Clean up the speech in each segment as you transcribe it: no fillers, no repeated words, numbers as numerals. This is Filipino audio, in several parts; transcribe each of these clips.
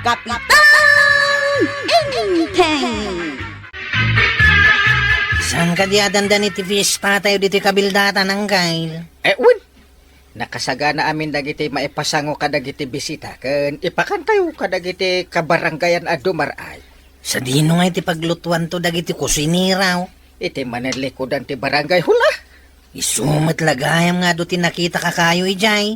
Kapitan Inteng! Saan ka diadandan iti fiesta tayo diti kabildatan ang kail? Un, nakasagana amin dagiti maipasango ka dagiti bisita, ken ipakantayo ka dagiti kabaranggayan a dumaray. Sa dino nga iti paglutuan to dagiti kusiniraw. Iti manalikodan ti barangay hula. Isumat lagayam nga do tinakita ka kayo ijay.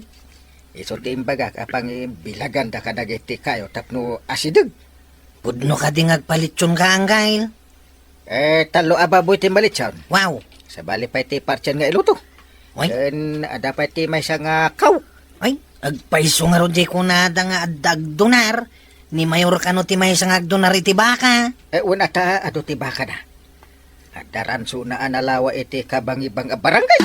Iso ti imbaga kapang bilaganda ka dagiti kayo tapno asideg. Pudno ka di ngagpalitson ka ang kail. Talo ababoy ti malitsaon. Wow! Sa bali pa iti partyan nga iluto. Ay, Ken dapat ti may siya nga kaw. ay, agpaiso nga ro di ko nada nga adagdonar. Ni mayor kano ti may isang agdonar iti baka. Un ata ado ti baka na. Adaran sunaan alawa iti kabang-ibang a barangay.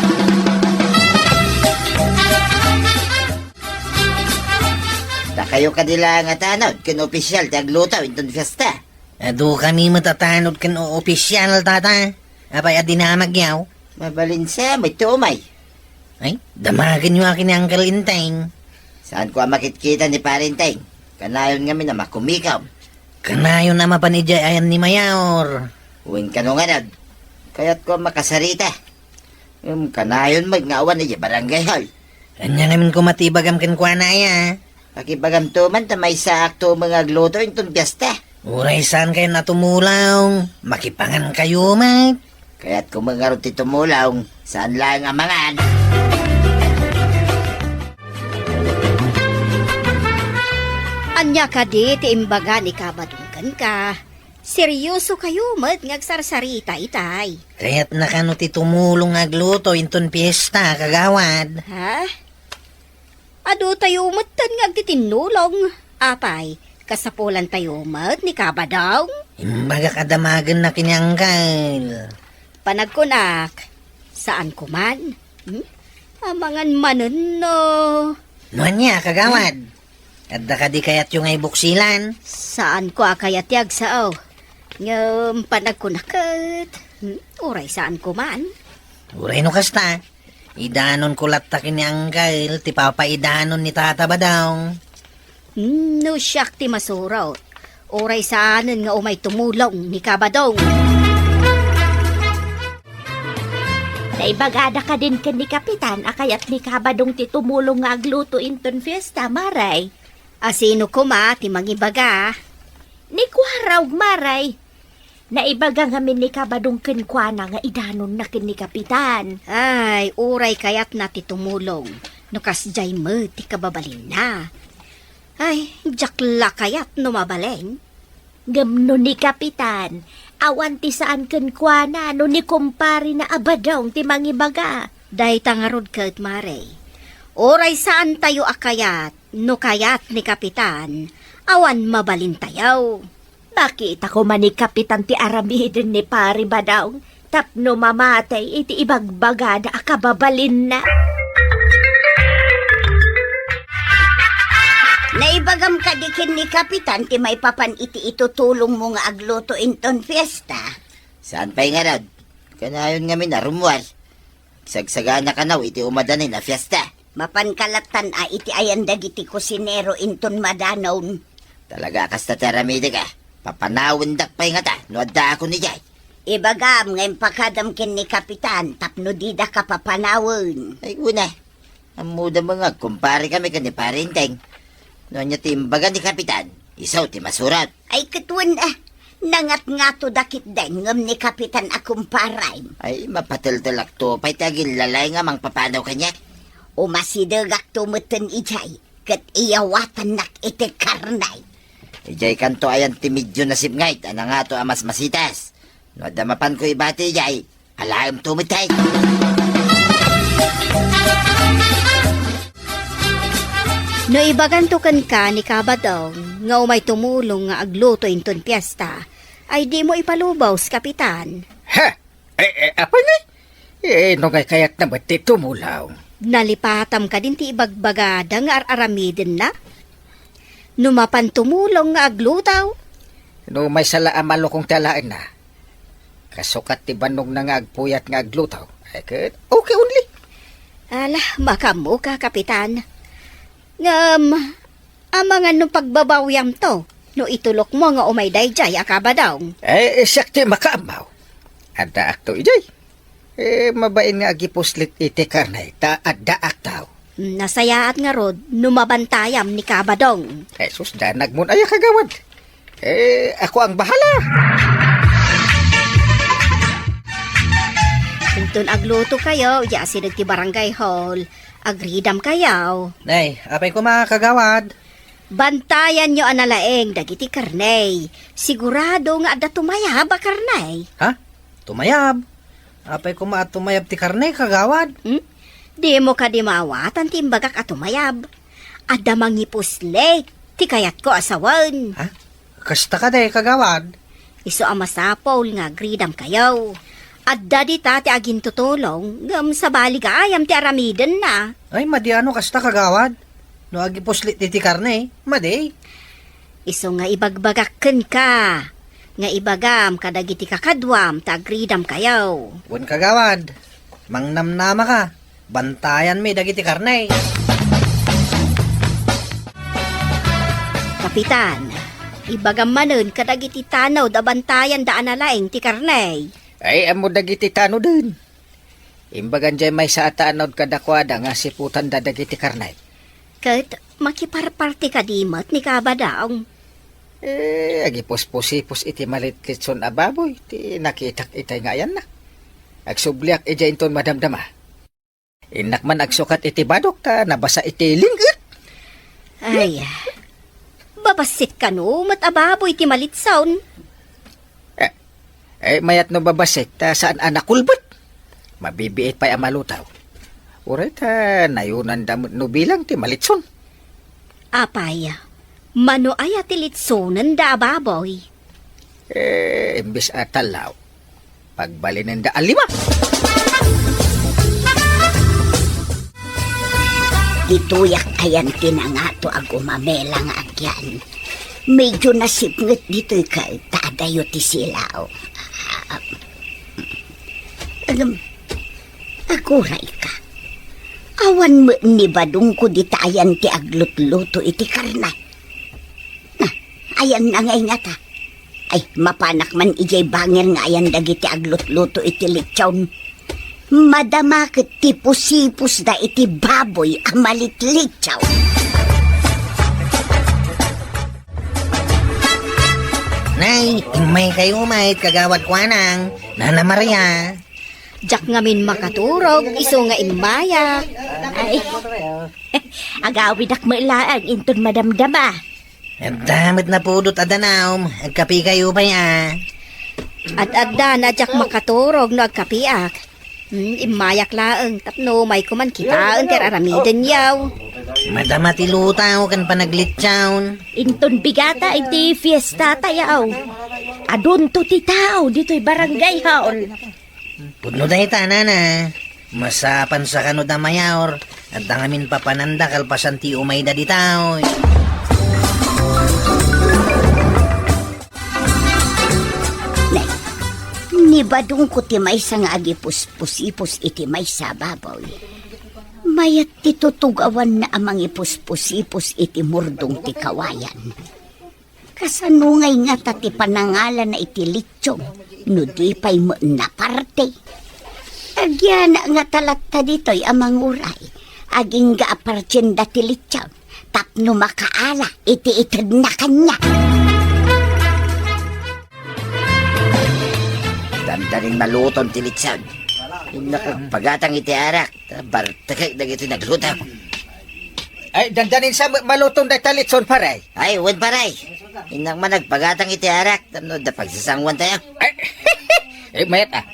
Da kayo kadila nga tanod, kin opisyal taglutaw inton fiesta. Ado kami matatanod kan o opisyal tata. Apay adinamag yaw. Mabalinsa, may tumay. Ay, damagan nyo akin ni Uncle Inteng. Saan ko ang makitkita ni Parinteng? Kanayon nga na makumikaw. Kanayon na mapanidya ayan ni Mayor. Uwing ka nung anad. Kaya't ko makasarita. Kanayon magngawan ni barangay hall. Anya namin ko matibagam kenkwa na ya. Pakibagam tuman ta may sakto mga gluto inton fiesta. Uray saan kayo natumulaw? Makipangan kayo, mate. Kaya't kung mga ruti tumulaw, saan lang ang mangan? Anya ka di, ti imbaga ni kabadungkan ka. Seryoso kayo, mat ngagsarsarita itay. Kaya't nakano ti tumulong agluto inton piyesta, kagawad. Ha? Ado tayo matan ngagtitinulong. Apay, kasapulan tayo mat ni kabadaw. Imbaga kadamagan na kinyangkal. Panagkunak, saan kuman? Amangan manon no. Nuan niya, kagawad. Kadda ka di kayat yung ay buksilan. Saan ko akayatyag sao? Ngam panagkunakat. Uray saan kuman? Uray no kasta. Idanon ko latakin ni Angkal, ti papaidanon ni Tata Badong. No siyak ti masuraw. Uray saanan nga umay tumulong ni kabadong. Naibagada ka din ken ni Kapitan, akayat ni kabadong ti tumulong nga agluto inton fiesta, maray. Asino kuma ti mangibaga? Ni kuharaw, maray. Naibaga ngamin ni kabadong ken kuana nga idanon na ken ni Kapitan. Ay, uray kayat na ti tumulong. Nukas jay mo ti kababalin na. Ay, jakla kayat no mabaleng. Gamno ni Kapitan, awan ti saan ken kuana no ni kumpari na abadong ti mangibaga. Day tangarod kat maray. Oray saan tayo akayat, no kayat ni Kapitan, awan mabalin tayaw. Nakita ko man ni Kapitan ti aramidin ni Pari Badong, tapno mamatay iti ibagbagada akababalin na. Naibagam ka dikin ni Kapitan ti may papan iti itutulong mo nga agluto inton fiesta. Saan pa'y nga rod? Kanayon nga minarumual. Sagsagana ka naw iti umadanin na fiesta. Mapankalatan a iti ayan dagiti kusinero inton madanaw. Talaga kasta taramide ka. Papanawin dak pa'y nga ta. Nuadda ako ni Jay. Ibagam ngayon pakadam kin ni Kapitan. Tapno dida ka papanawin. Ay una. Ang muda mga kumpare kami ka ni Parinteng. Noon niya timbaga ni Kapitan, isaw ti masurat. Ay katwan nangat nga to dakit din ngam ni Kapitan akong paray. Ay mapataltalak to, pa'y tagil lalay nga mang papanaw kanya. Umasidagak to mutan ijay, kat iyawatan nak iti karnay. Ijay kanto ayan ti medyo nasibngayt, ana nga to amas masitas. No damapan ko ibati ijay, alam tumitay. No ibagantukan ka ni kabadong, nga umay tumulong nga agluto inton piyesta, ay di mo ipalubaw sa Kapitan. Ha? Apa ni? No kay kayat na ba't tumulaw? Nalipatam ka din ti ibagbagada nga araramidin na? Numapan tumulong nga aglutaw? No may sala amalo kong talaan na. Kasukat ti banong na nga agpuyat nga aglutaw. Ay kat, okay only. Ala, makamu ka, Kapitan. Amangan nung pagbabawyam to, No itulok mo nga umay dayjay akaba daw. Sakti makaamaw. Adda akto ijay. Mabain nga agipuslit iti karnay, ta adda aktaw. Nasayaat nga rod, numabantayam ni kabadong. Sus, danag mo na ay kagawad. Ako ang bahala. Kung agluto kayo, ya sinag ti barangay hall, agridam kayaw. Nay, apay ko mga kagawad. Bantayan nyo analaeng dagiti karnay. Sigurado nga adda tumayab a karnay. Ha? Tumayab? Apay ko tumayab ti karne kagawad. Di mo ka di maawatan ti imbagak at tumayab. Adda mangipusle, ti kayat ko asawan. Ha? Kasta ka day kagawad. Iso amasapol nga gridam kayaw. Adda di ta ti agin tutulong, ngam sa baligayam ti aramiden na. Ay, madiano kasta kagawad. No agi puslit ti karne, maday. Iso nga ibagbagakken ka. Nga ibagam kadagiti kakadwam ta agridam kayaw. Wan kagawad. Mangnamnama ka. Bantayan mi dagiti karne. Kapitan, ibagam manen kadagiti tanaw da bantayan da analaeng ti karnay. Ay, amo dagiti tano din. Imbagan jay may sa atanod kadakwada nga siputan da dagiti karnay. Kat makiparparti ka dimot ni kabadaong. Agipos-posipos iti malitlitson ababoy. Ti nakitak itay nga yan na. Agsubliak ijay inton madamdama. Inak man agsukat iti badok ta nabasa iti linggit. Ay, babasit ka no, matababoy ti malitsaon. Mayat no babasik ta saan anak kulbot. Mabibiit pa'y amalutaw. Uray ta nayunan damot no bilang ti malitson. Apay, mano ay atilitsonan da ababoy. Imbis atalaw. Pagbalinin da alima. Dituyak ayan tinangato ag umamelang agyan. Medyo nasipnget dito'y kay tadayo ti silaw. Aguray ka. Awan mo ni badung ko ditayan ti aglutluto iti karnay. Ayan na ngay nga ta. Ay, mapanak man ijay bangir nga ayan dagiti aglutluto iti litsawn. Madama ket ti pusipus da iti baboy ang malitlitsaw. Nay, imay kayo umay kagawad kwanang. Nana Maria. Jak ngamin makaturog, iso nga imaya. Ay, agawid ak mailaan inton madamdama. Damit na pudot adanaw. Agkapi kayo pa ya. At adda na jak makaturog no agkapiak. Imayak laeng, tapno may kuman kitaan ter aramiden yaw. Madama ti lutaw kan panaglitsawn. Inton bigata iti fiesta tayaw. Adun to ti tao dito'y barangay hall. Pudno dahi tanana. Masapan sa kano da mayaor. At dangamin papananda kalpasan ti umay da ditaw. Nibadung ko ti may sang agipus-pusipus iti may sababoy. Mayat ti tutugawan na amang ipus-pusipus iti murdong ti kawayan. Kasanungay nga ta ti panangalan na iti litsong, no di pa'y mo na parte. Agyana nga talat ta dito'y amang uray, aging gaapartsyenda ti litsong, tapno makaala iti itad na kanya. Dandanin maluton ti litsan. Pagatang iti arak. Bartakay dagiti naglutaw. Ay, dandanin sa malutong da talitson paray. Ay, wan paray. Inang manag pagatang iti arak. Tamno da pagsasangwan tayo. Ay, mayat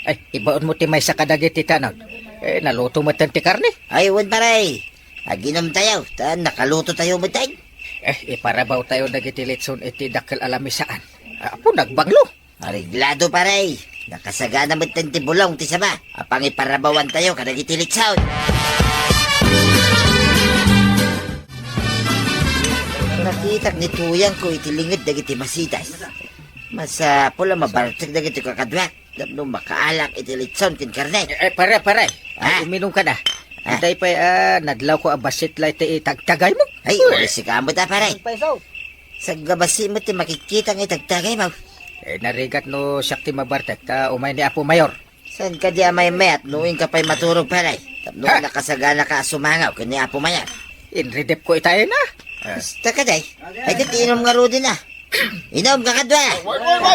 Ay, ibaon mo ti may sa kadagiti tanod. Naluto mo ti karne. Ay, wan paray. Aginom tayo. Nakaluto tayo mo tayo. Iparabaw tayo dagiti litson iti dakal alamisaan. Apo, nagbanglo. Ariglado paray. Nakasagana mo ti bulong ti sama. Apang iparabawan tayo kadagiti litsaon. Nakitak ni tuyang ko itilingid dagiti masitas. Masa pula mabartig dagiti kakadwak. Damno makaalak iti litsaon kin karne. Paray. Ah? Uminom ka na. Itay pa, nadlaw ko abasit lang iti tagtagay mo. Ay, ulis si kamot paray. Sa gabasi mo ti makikita ng itagtagay mo. Narigat no siyak ti mabartek ta umay ni Apo Mayor. Saan ka di amay mayat, nuing ka pa'y maturog paray. Tapno nakasagana ka sumangaw, kani Apo Mayar. Inredep ko itayin na. Basta ka day, ay kat inom nga rodi na. Inom ka kadwa.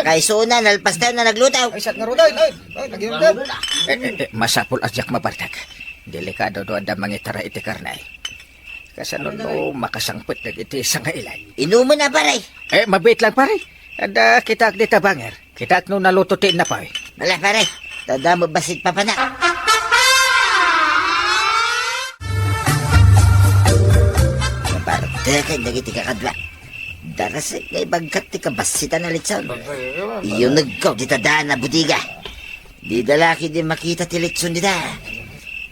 Kaisuna, nalpas tayo na naglutaw. Ay, sat nga rudoy. Ay, naginom na. Masapul asyak mabartek. Delikado do anda mangitara iti karnay. Kasanon no makasangput na iti sa nga ilay. Inumo na paray. Mabait lang pare. Anda kita di tabanger. Kita no nalututin na pa. Wala paray, tada mo basit pa pa na. Teka, nagiti ka kadwa. Darasay ngay bagkat ti kabasita na litson. Iyon nagkaw di tadaan na budiga. Di dalaki di makita ti litson di da.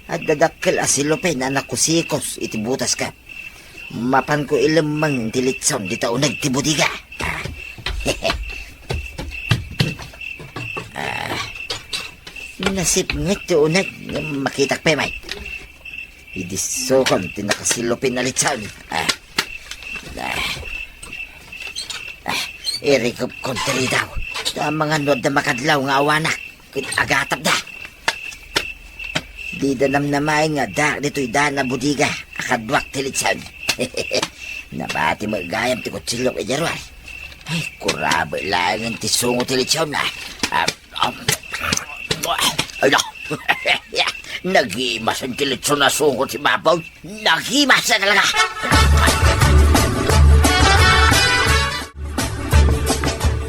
At dadakkel asilope na nakusikos iti butas ka. Mapan ko ilamang ti litson di taunag ti budiga. Nasip nget ti unag makitak pe may. Idisokon ti nakasilopin na litson. Irikop kontri daw. Sa mga nod na makadlaw nga awanak. Agatap da. Di danam na may nga da. Dito'y da na budiga. Akadwak tilitsan. Nabati magayam ti kutsilok ijarwal. Ay, kuraba lang ang tisungo tilitsan na. Ay, no. Nag-iimas ang tilitsan na sungo si Babaw. Nag-iimas na talaga.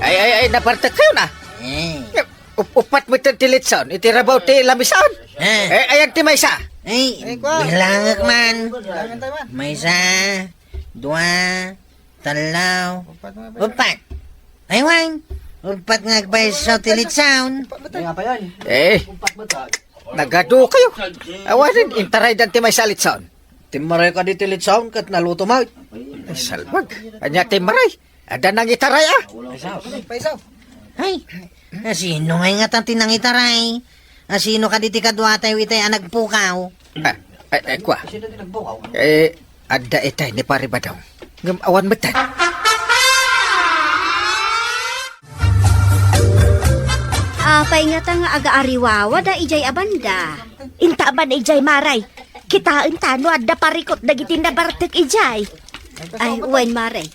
Ay, napartek kayo na. Upat mo ito tilitson. Itirabaw ti lamisan. Ayan ti may isa. Ay, bilangak man. May isa, dua, talaw, upat. Ay, wan. Upat nga agpay sa tilitsown. Nagado kayo. Awanin, intaray dan ti may salitson. Timaray ka di tilitsown kat naluto mo. Ay, salwag. Anya ti maray. Ada nang itaray Ay, sino nga nga tinangitaray? Sino ka diti kadwa tayo itay nagpukaw? Kwa. Ada itay ni pare badaw. Ngam awan metan. Apay nga ta nga aga-ariwawa da ijay abanda. Inta man ijay maray. Kitaan tano adda parikot dagiti nabartek ijay. Ay, uwain mare.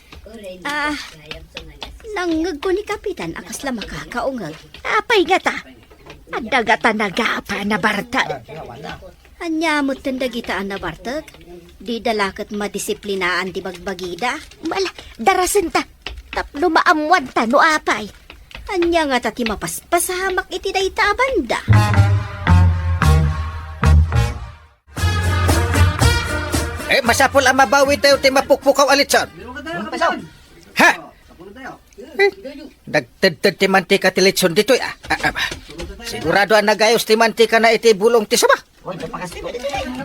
Nangag ko ni Kapitan akas la makakaungag. Apay nga ta. Adda gata nagapa na barta. Anyamot tandagitaan na bartag. Di dalakat madisiplinaan di bagbagida. Wala, darasin ta. Tapno maamwan ta no apay. Anya nga tati mapaspasahamak iti dayta abanda. Masapol ang mabawi tayo ti mapukpukaw alitson. Ha? Nagtedted ti mantika ti litson dito sigurado ang nagayos ti mantika na iti bulong ti saba.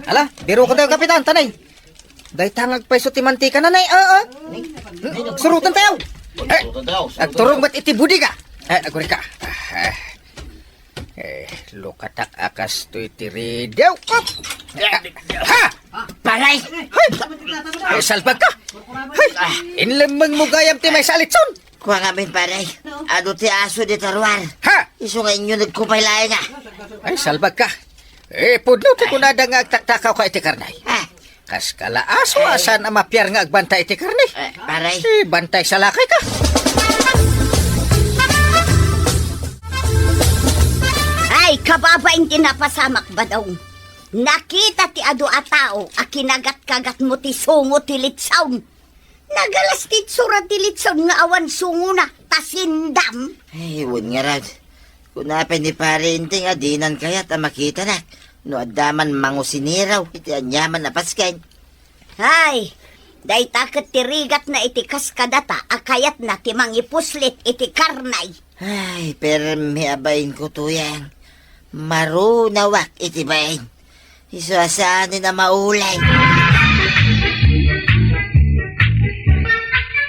Ala, biro ko tayo kapitan, tanay. Day tangag peso ti mantika na nay. Surutan tayo. Agturong mat iti budiga. Aguri ka. Lukatak akas to iti ridew. Ha! Paray! Salbag ka. Inlamang mo gayam ti may salitson. Kuha nga min paray. Ado ti aso di tarwar. Ha! Iso nga inyo nagkupay laing nga. Ay, salbag ka. Pudno ti kunada nga agtaktakaw ka iti karnay. Kas kala aso asan ang mapyar nga agbantay iti karnay. Paray. Bantay sa lakay ka. Ay, kababaing tinapasamak ba daw? Nakita ti ado a tao, a kinagat-kagat mo ti sungo ti litsawn. Nagalas ti tsura ti litsawn nga awan sungo na, tasindam. Ay, huwag nga rad. Kung napin ni pare inting adinan kaya't makita na. No adaman mangusiniraw, iti anyaman na paskain. Ay, day takot ti rigat na iti kaskadata, akayat na ti mangipuslit iti karnay. Ay, pero may abayin ko tuyang. Marunawak iti bayin. Isasaanin na maulay.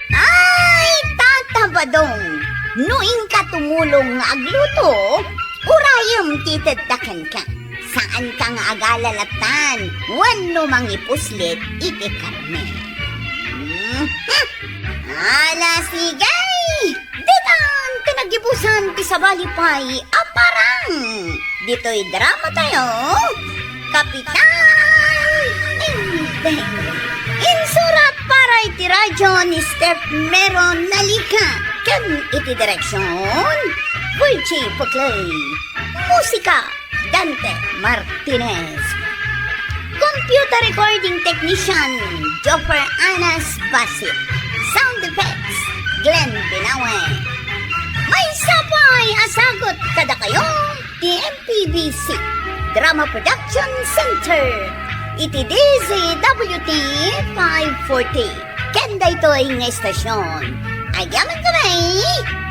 Ay, tatabadong, nuing ka tumulong nga agluto, urayom titadakan ka. Saan ka nga agalalatan, wano mangipuslit iti karne. Ala, Igay! Ditan! Tinagibusan ti sa balipay, aparang! Dito'y drama tayo, Kapitan Indeng! Insurat para iti radyo ni Steph Meron Nalika, kan iti direksyon, Virgie Puclay. Musika, Dante Martinez. Computer recording technician, Joffer Anas Basit. Sound effects, Glenn Binawe. May sapay asagot kada kayo, TMPBC Drama Production Center. Iti DZWT 540. Kenda ito ay nga estasyon. Ayaman kami,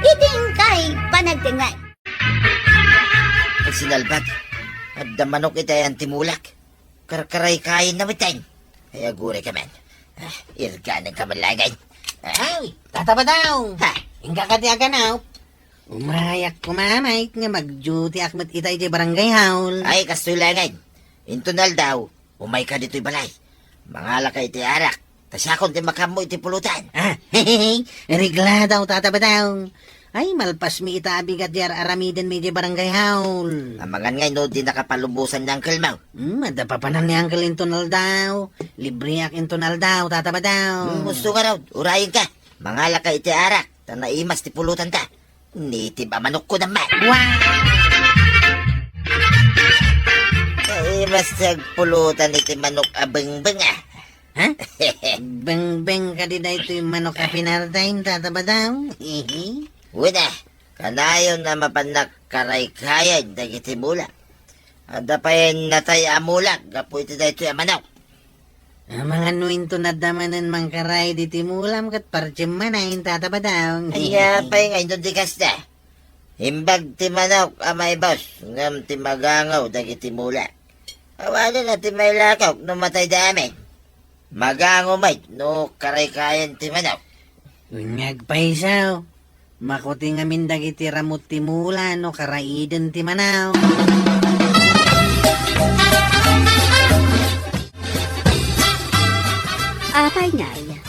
iting kay panagtingay. Sinalbag. At damanok ito ay antimulak. Karkaray kain na mitain. Ay agure ka man. Irga ng kamalagay. Ay, tataba daw. Ha? Ingka ka tiyaga na. Umayak kumamay nga mag-duty akmat itay di barangay haul. Ay, kastulangay. Intunal daw. Umay ka dito'y balay. Mangala ka iti arak. Tasakon ti makamo iti pulutan. Ah, regla daw, tataba daw. Ay, malpas mi itabi kat yar aramiden mi di barangay haul. Amangan ngay no di nakapalubusan ng kalmaw. Madapapanan ni Uncle Intonal daw. Libre ak Intonal daw, tataba daw. Gusto ka raw. Urayin ka. Mangala ka iti arak. Tanaimas ti pulutan ta. Niti ba manok ko naman. Wow! Mas nagpulutan iti manok abeng-beng ah. Ha? Beng-beng ka di na ito yung manok ka pinardain, tataba daw. Wala, kanayon na mapanak karay-kayan dagiti mula. Ada pa yung natay amulak, gapo iti da ito yung manok. Ang mga nuinto na damanan mangkaray di timulam kat parjem manayin, tataba daw. Aya pa yung ngayon di kasta. Himbag ti manok amay boss, ngam ti magangaw dagiti mula. Awala na ti may lakaw, no matay dami. Magangaw may, no karay-kayan ti manok. Unyag pa isaw. Makuti nga mindag iti ramot ti mula no karaiden ti manaw. Apay ngay,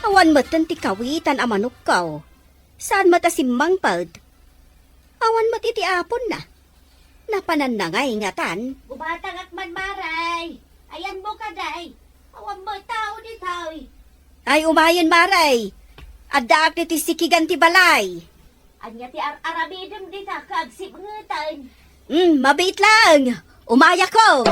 awan matan ti kawitan a manok kaw. Saan mata si mangpad? Awan mat iti apon na. Napanan na ngay ngatan. Bumatang at manmaray. Ayan mo ka, day. Awan mo tao di tao. Ay umayan maray. Addaak ti sikigan ti balay. Anya ti aramidem di ta kagsip ngatan. Mabait lang. Umaya ko.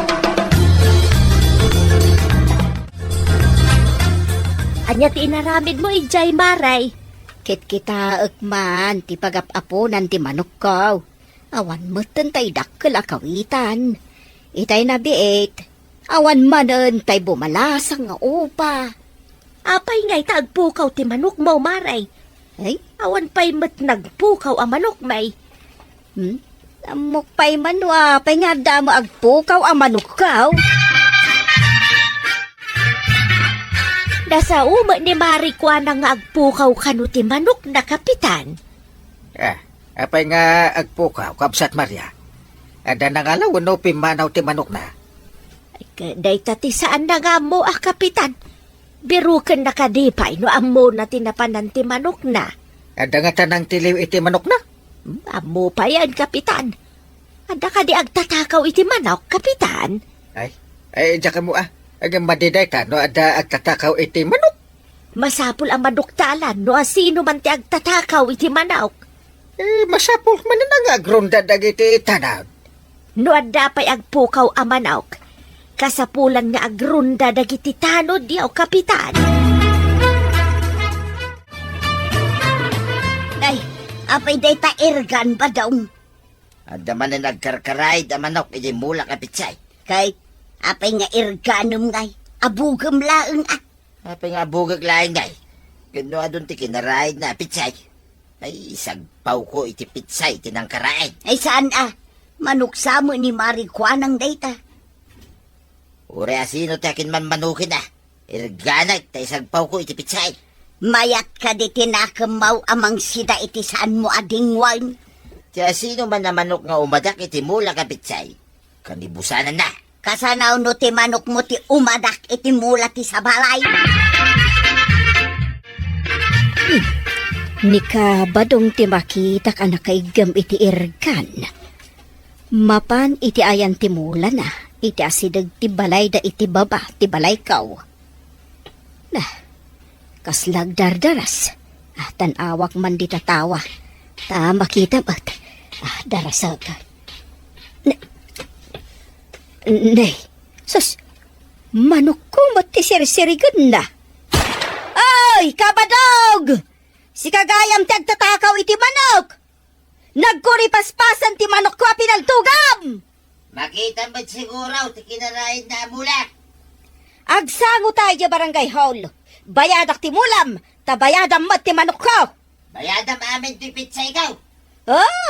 Anya ti inaramid mo ijay maray. Kit kita ekman ti pagapaponan ti manok ko. Awan matan tay dakkel a kawitan. Itay nabiit. Awan manen tay bumalasang nga upa. Apay ngay tagpukaw ti manok mo maray. Ay, Awan pa'y mat nagpukaw ang manok may. amok pay manwa. Pay nga damo agpukaw a manok kaw. Nasa uma ni Marikwa na nga agpukaw kanu ti manok na kapitan. Apay nga agpukaw, Kabsat Maria. Ada nangalaw no pimanaw ti manok na. Day tati saan na nga mo kapitan. Birukan na kadipay no amo na tinapanan ti manok na. Ada nga tanang tiliw iti manok na. Amo pa yan, kapitan. Ada ka di agtatakaw iti manok, kapitan. Ay, diya ka mo Agam madiday ta, no ada agtatakaw iti manok. Masapul ang manuktalan no asino man ti agtatakaw iti manok. Masapol man na nga grunda dagiti tanaw. No ada pa'y agpukaw ang manok. Kasapulan nga agrunda dagiti tanod diyaw, kapitan. Ay, apay day ta irgan pa daw. Ada man na nagkarkaray da manok, iti mula kapitsay. Kay, apay nga irganom ngay. Abugam laeng Apay nga bugag laing ngay. Kano adun ti kinaraay na pitsay. Ay, isagpaw ko iti pitsay, tinangkaraay. Ay saan manuksa mo ni Marikwanang dayta. Ure asino takin man manukin Irganag, ta isagpaw ko iti pitsay. Mayat ka di tinakamaw amang sida iti saan mo adingwan. Ti asino man na manok nga umadak iti mula ka pitsay. Kanibusanan na. Kasanaw no ti manok mo ti umadak iti mula ti sa balay. Nika badong ti makita ka nakaigam iti irgan. Mapan iti ayan ti mula na, iti asidag ti balay da iti baba ti balay kaw. Nah, kaslag dardaras. Tanawak man di tatawa. Ta makita ba't darasag. Nay, sus, manok ko mati sirisirigan na. Ay, kabadog! Si kagayam ti agtatakaw iti manok! Nagkuripaspasan ti manok ko pinaltugam! Makita ba't siguro ti kinaraid na mula? Agsango tayo di barangay hall. Bayadak ti mulam, tabayadam mat ti manok ko. Bayadam amin ti pizza ikaw. Oh,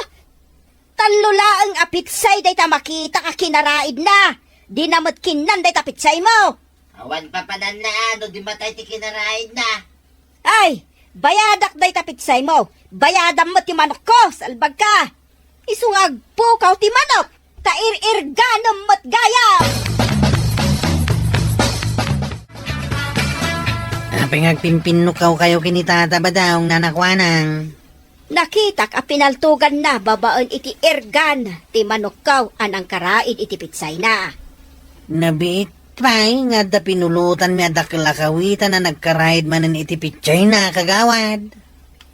tanlulaang apitsay day ta makita ka kinaraid na. Di namat kinan day ta pitsay mo. Awan pa panan na ano, di matay ti kinaraid na. Ay, bayadak day ta pitsay mo. Bayadam mat ti manok ko, salbag ka. Isungag pukaw ti manok, tair-irganam mat gayam. Pingagpimpinnukaw kayo kinitata ba daw nanakwanang? Nakitak a pinaltugan na babaan iti irgan ti manokkaw anang karaid iti pitsay na. Nabiit pa'y nga da pinulutan mi ada kalakawitan na nagkaraid manan iti pichay na kagawad.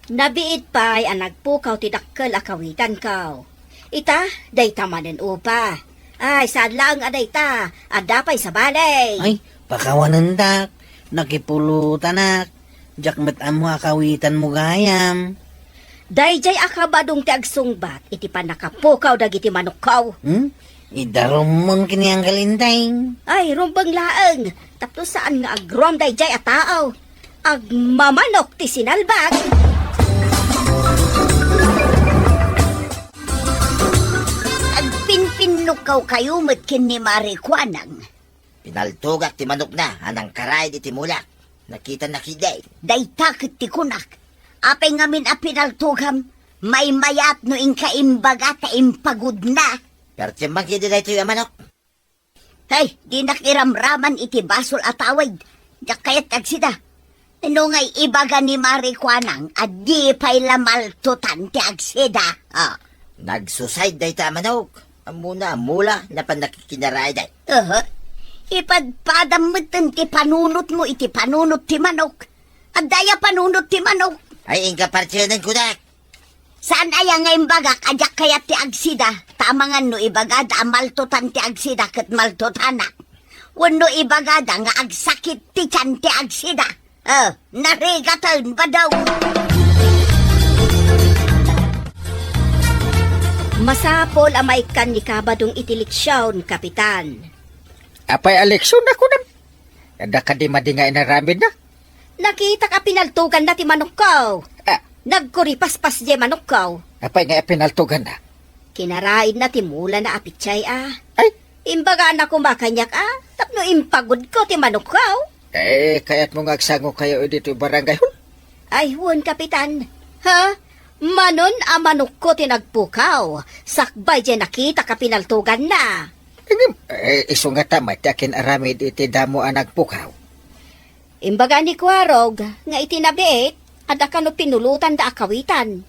Nabiit pa'y ang nagpukaw ti dakkel akawitan kaw. Ita, day tamanen upa. Ay, saan lang aday ta, adapay sa balay. Ay, pakawanan dak, nakipulutan ak, jakmet amo akawitan mo gayam. Dayjay akabadong ti agsungbat, iti panakapukaw dagiti manokkaw. Idarom mon kini ang galintay. Ay, rumbang laeng, tapos saan nga agrom dayjay a tao. Agmamanok ti sinalbag. Agpinpinukaw kayo matkin ni Marikwanang. Pinaltugak ti manok na, anang karaid iti mulak. Nakita na kiday. Daytakit ti kunak. Apay ngamin a pinaltugam, may mayat no inkaimbaga ta impagod na. Pero tiyambang kiday ito yung manok. Hey, di nakiramraman iti basol at awid. Diyak kayat agsida. Ano nga'y ibaga ni Marikwanang at di pa'y lamaltutan ti agsida. Nagsuicide day ta manok. Amuna, mula na panakikinaraid day. Ipadpadam mo ti panunot mo iti panunot ti manok. At daya panunot ti manok. Ay, ingka partsyonan ko na. Saan aya nga imbaga kadyak kayat ti agsida? Tamangan no ibaga da maltutan ti agsida ket maltutana. Wano ibaga da nga agsakit ti tiyan ti agsida. Narigatan ba daw? Masapol amay kan ni kabadong itiliksyon, kapitan. Apay eleksyon ako na. Kada ka di madingay na ramin na. Nakita ka pinaltugan na ti manokkaw. Nagkuripaspas di manokkaw. Apay nga pinaltugan na. Kinaraid na ti mula na apitsay Ay, Imbaga na kumakanyak tapno impagod ko ti manokkaw. kaya't mo ngagsango kayo dito barangay hul. Ay, huwag, kapitan. Ha? Manon a manok ko tinagpukaw. Sakbay dyan nakita ka pinaltugan na. Iso nga tama, tiyakin aramid iti damo ang nagpukaw. Imbaga ni Kwarog, nga itinabit, ada ka no pinulutan da akawitan.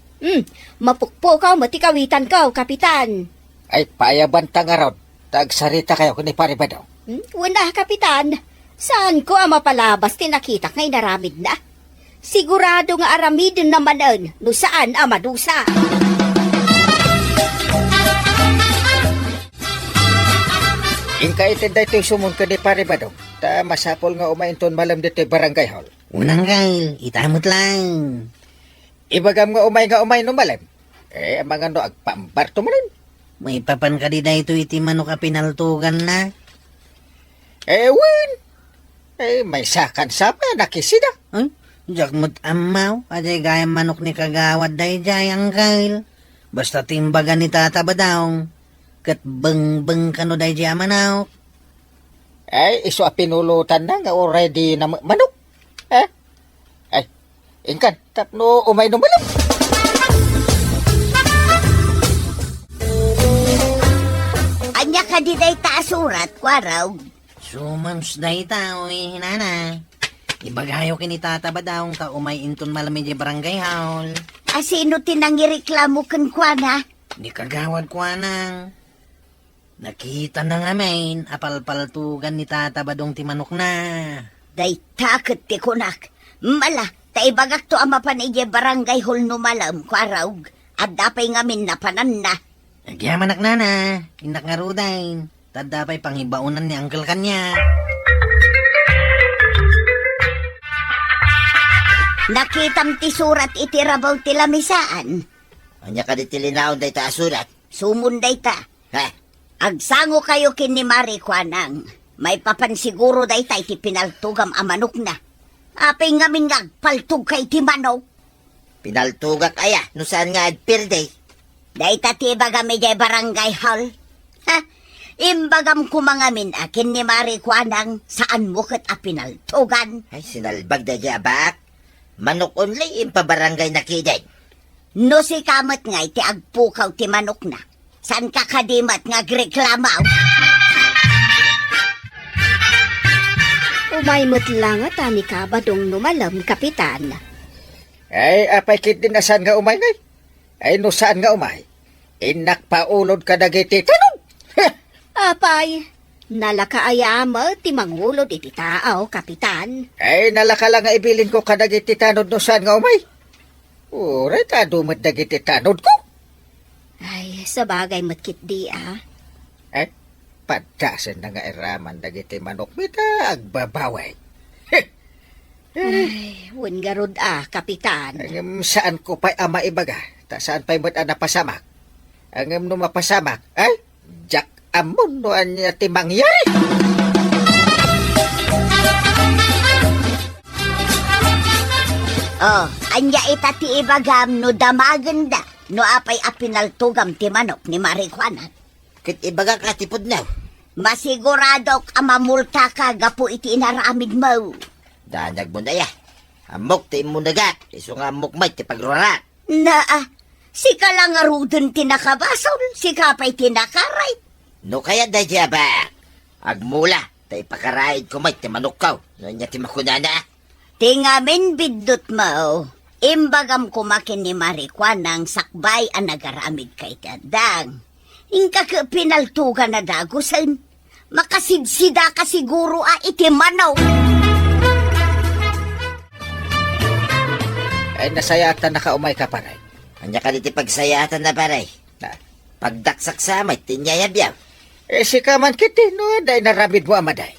Mapukpukaw mati kawitan ka, kapitan. Ay, paayaban tangarod. Tagsarita kayo kung ipariba daw. Wala, kapitan. Saan ko ang mapalabas tinakita ngay naramid na? Sigurado nga aramid naman no saan ang madusa. Ingka itinda ito yung sumun ka ni pariba daw. Ta masapol nga umainton malam dito yung barangay hall. Unang kail, itamot lang. Ibagam nga umay no malam. Ang mga no agpambarto mo rin. May papan ka di na ito iti manok ka pinaltugan na. Win. May sakan sa pa, nakisida. Ay, jakmut amaw, aday gaya manok ni kagawad day jayang kail. Basta timbaga ni tata ba daw. Kat beng kano day jaya manok. Iso pinulutan na nga already na manok. Ingkan, tapno umay no malam. Anya ka di day taasurat, Kwaraw. Sumams day tao hinana. Ibagayo kini Tata Badong ta umay inton malamig di barangay hall. Sino tinangireklamo kan kwa na? Di kagawad ko anang. Nakita na nga main, apal-paltugan ni Tata Badong ti manok na. Day takot ti kunak. Mala, taibagak to ama panige barangay hall no malam kwa raug. At dapay ngamin na panan na. Nagyaman na na, inak nga rudain. Tadapay pangibaunan ni Uncle kanya. Nakitam ti surat iti rabaw ti lamisaan. Anya ka di tilinaon day ta asulat. Sumunday ta. Ha? Agsango kayo kin ni Mari Kwanang. May papansiguro day ta iti pinaltugam a manok na. Apay ngamin ngagpaltug kay ti manok. Pinaltugak aya, no saan nga adpir day. Day ta ti bagami jay barangay hall. Ha? Imbagam kumangamin akin ni Mari Kwanang saan mo kat a pinaltugan. Ay, sinalbag da jabak. Manok only impabarangay na kiday. No si kamat nga iti agpukaw ti manok na. San ka kadimat nga agreklamaw? Umaymot lang at ani ka badong numalam, Kapitan. Ay, apay kit din asan nga umay ngay. Ay, no saan nga umay. Inak paulod ka dagiti tanong. Apay, nalakaayama ti mangulod iti tao, Kapitan. Ay, nalaka lang nga ibilin ko ka dagiti tanod no saan nga umay. Uray, tadumat dagiti tanod ko. Ay, sa bagay matkit di Ay, padasan na nga iraman dagiti manok mita agbabaway. Ay, wengarod Kapitan. Saan ko pa'y ama ibaga? Ta saan pa'y mo't napasamak? Ang no mapasamak, ay, jak amon no anya ti mangyari. Oh, anya ita ti ibagam no damaganda. No apay a pinaltugam ti manok ni Mari Kwanang. Kit ibaga ka tipod na. Masiguradok amamulta ka gapo iti inaramid mo. Danag mo na ya. Amok ti imunagat. Iso nga amok may ti pagrora. Na, sika lang arudon tinakabasol, sika pa'y tinakaray. No kaya da jabak. Agmula. Tay pakaraid ko may ti manukaw. No nya ti makunana. Tingamin bidot mo. Imbagam kumakin ni Mari Kwanang sakbay ang nagaramid kay Tadang. Ingka ka pinaltugan na dagusan. Makasidsida ka siguro iti manaw. Ay, nasayatan na ka umay ka paray. Anya ka diti pagsayatan na paray. Na, Pagdaksak sa amay, tinyayabyaw. si kaman kiti, no, day naramid mo amaday.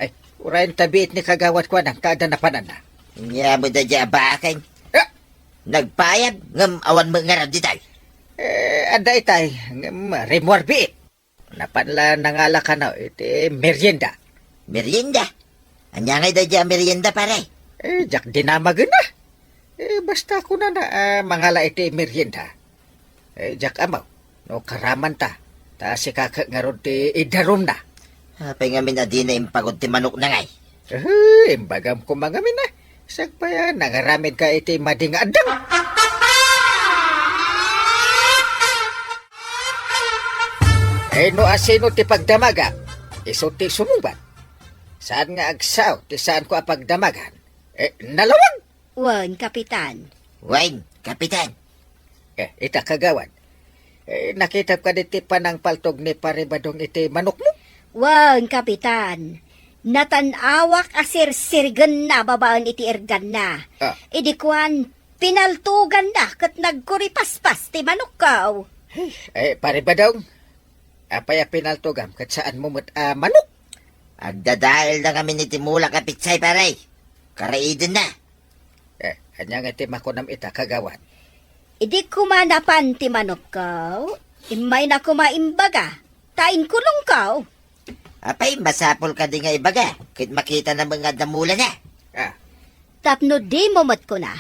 Ay, urayin tabiit ni kagawat ko nang tada na panana. Nya mo da jabakan. Ah! Nagpayag, ngam awan mo nga di tayo. Aday tay, remuar biit. Napanla nangala ka na, iti merienda. Merienda. Anya nga da dya merienda paray. Jak dinamagan na. Basta ko na mangala iti merienda. Jak amaw, no karaman ta. Ta si kakak nga ron ti idarom na. Apay nga minadi na impagod ti manok na ngay. Imbagam ko mga mina. Sagpaya, nangaramid ka iti mading adang. No asino ti pagdamaga, iso ti sumumbat. Saan nga agsaw, ti saan ko apagdamagan? Nalawag! Wan, Kapitan. Wayne, kapitan. Ita kagawad. Nakita ka diti panang paltog ni Paribadong iti manok mo? Wan, Kapitan. Natanawak asirsirgan na babaan iti ergan na. Idikuan, pinaltugan na kat nagkuripaspas ti manok kaw. Paribadong, apay pinaltugam kat saan mo manok? Agdadahil na kami ni Timula kapitsay paray. Karaidin na. Kanya nga ti makunam ita kagawad. Idi kumanapan ti manok kaw. Imay na kumaimbaga. Tain kulong kaw. Apay, masapol ka di nga ibaga. Kit makita na mga damula na. Tapno di mo mat ko na.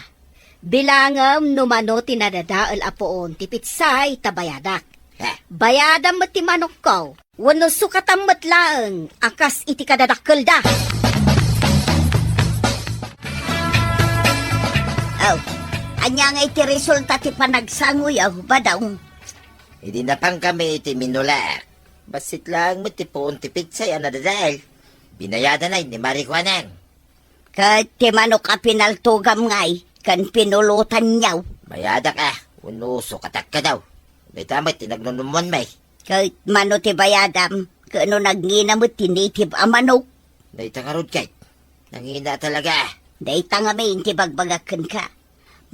Bilangam numano tinadadaal apoon ti pitsay tabayadak. Bayadam mat ti manok kaw. Wano sukatam mat laeng. Akas iti kadadakkel da. Oh, anya nga iti resulta ti panagsanguyaw ba daw? Hindi na pang kami iti minulak. Basit lang mo ti poon ti pitsay ang nadadahil. Binayada na ni Mari Kwanang. Kat ti manok a pinaltugam ngay, kan pinulutan niyaw. Bayada ka. Unuso katak ka daw. May tamay tinagnunumon may. Kat mano ti bayadam, kano nagninamot ti native a manok. Naitangarod kay. Nangina talaga. Day tangamain ti bagbagakan ka.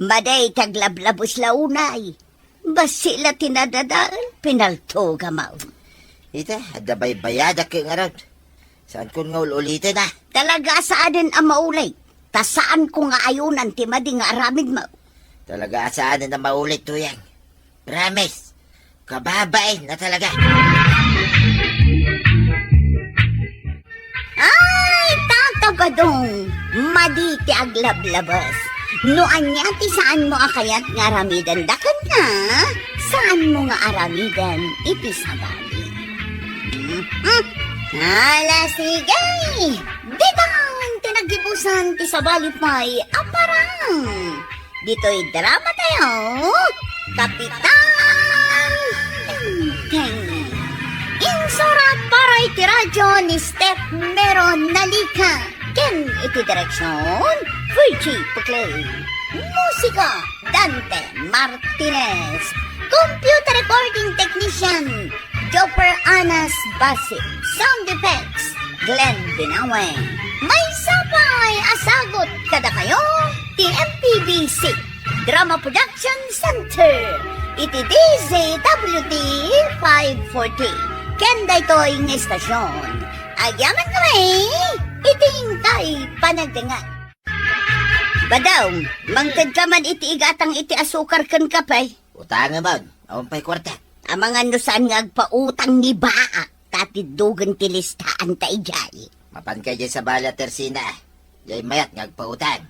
Maday taglablabos launay. Bas sila tinadadaan, pinaltugamaw. Ita, adabay bayada ka nga ron. Saan ko nga ulitin ah? Talaga saan ang maulay? Ta saan ko nga ayunan ti madi nga aramid mo? Talaga saan na maulit to yan. Promise. Kababay na talaga. Ay, tatabadong, maditi aglablabas. No anya ti saan mo akayat nga aramidan dakan na? Saan mo nga aramidan iti sabali? Hala, sige! Ditang tinagibusan ti sabali pa'y aparang. Dito'y drama tayo. Kapitan Teng. Insurat para iti radyo ni Steph Meron Nalika. Ken iti direksyon, Virgie Puclay. Musika, Dante Martinez. Computer recording technician, Jopper Anas Basit. Sound effects, Glenn Binawe. May sapay asagot kada kayo, TMPBC Drama Production Center. Iti DZWT 540. Kenda ito'y ng estasyon. Agyaman kami, itingkay panagdangan. Badaw, mangkad ka man iti igatang iti asukar kan kapay. Utangan mo. Awan pa'y kwarta. Amang ano saan nga agpautang ni Baa, katidugan ti listaan ta ijay. Mapan kayo dyan sa bala tersina. Diyay mayat ngagpautang.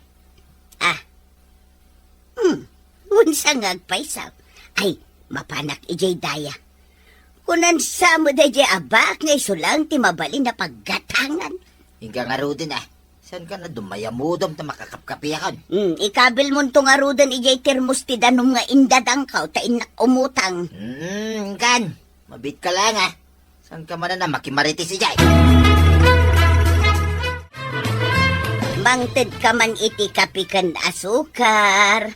Unsa nga agpaisaw. Ay, mapanak ijay daya. Kunan sa mo da jay abak ngay sulang ti mabalin na paggatangan. Hingga nga rodin ah. Saan ka na dumayamudom ta makakapkapiyakan? Ikabil mo itong arudan ijay termos ti danom nga indadang kaw ta inak umutang. Kan. Mabit ka lang ah. Saan ka man na makimaritis ijay? Mangted ka man iti kapikan asukar.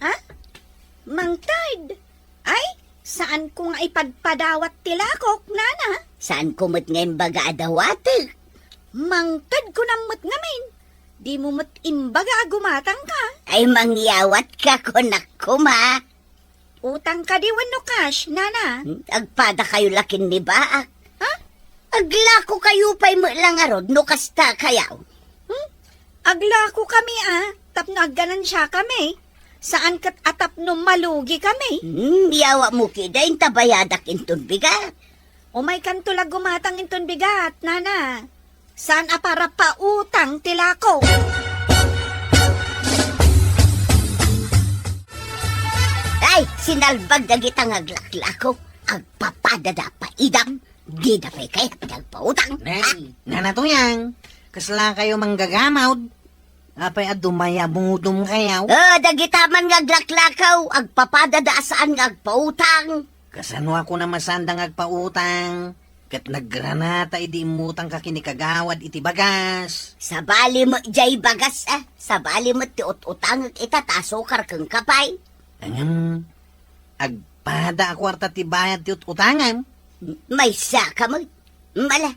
Ha? Mangtad? Ay, saan ko nga ipagpadawat tilakok, nana? Saan kumot ngayon baga adawati? Mangtad ko namot ngamin. Di mo mo't imbaga gumatang ka. Ay mangyawat ka kunak kuma. Utang ka di wano cash, nana. Agpada kayo lakin ni Baak. Ha? Aglako kayo pa'y mo lang arod no kasta kayaw. Agla ko kami tapno agganan siya kami. Saan kat atap no malugi kami. Yawa mo kida yung tabayadak inton bigat. O may kantulag gumatang inton bigat, nana. Saan para pa utang tilako? Ay, sinalbag na kitang aglaklako. Agpapadada pa idam. Di na pa'y kaya nagpautang. Nay, nanatuyang. Kasla kayo manggagamaw. Apay at dumayamudom kayaw. Dagitaman nga aglaklakaw. Agpapadada saan nga agpautang. Kasano ako na masandang agpautang. Kat naggranata idi imutang ka kinikagawad iti bagas. Sa bali mo jay bagas Sa bali mo ti utang itatasokar kang kapay. Agpada ako arta ti bayad ti utangan. May saka mo. Mala.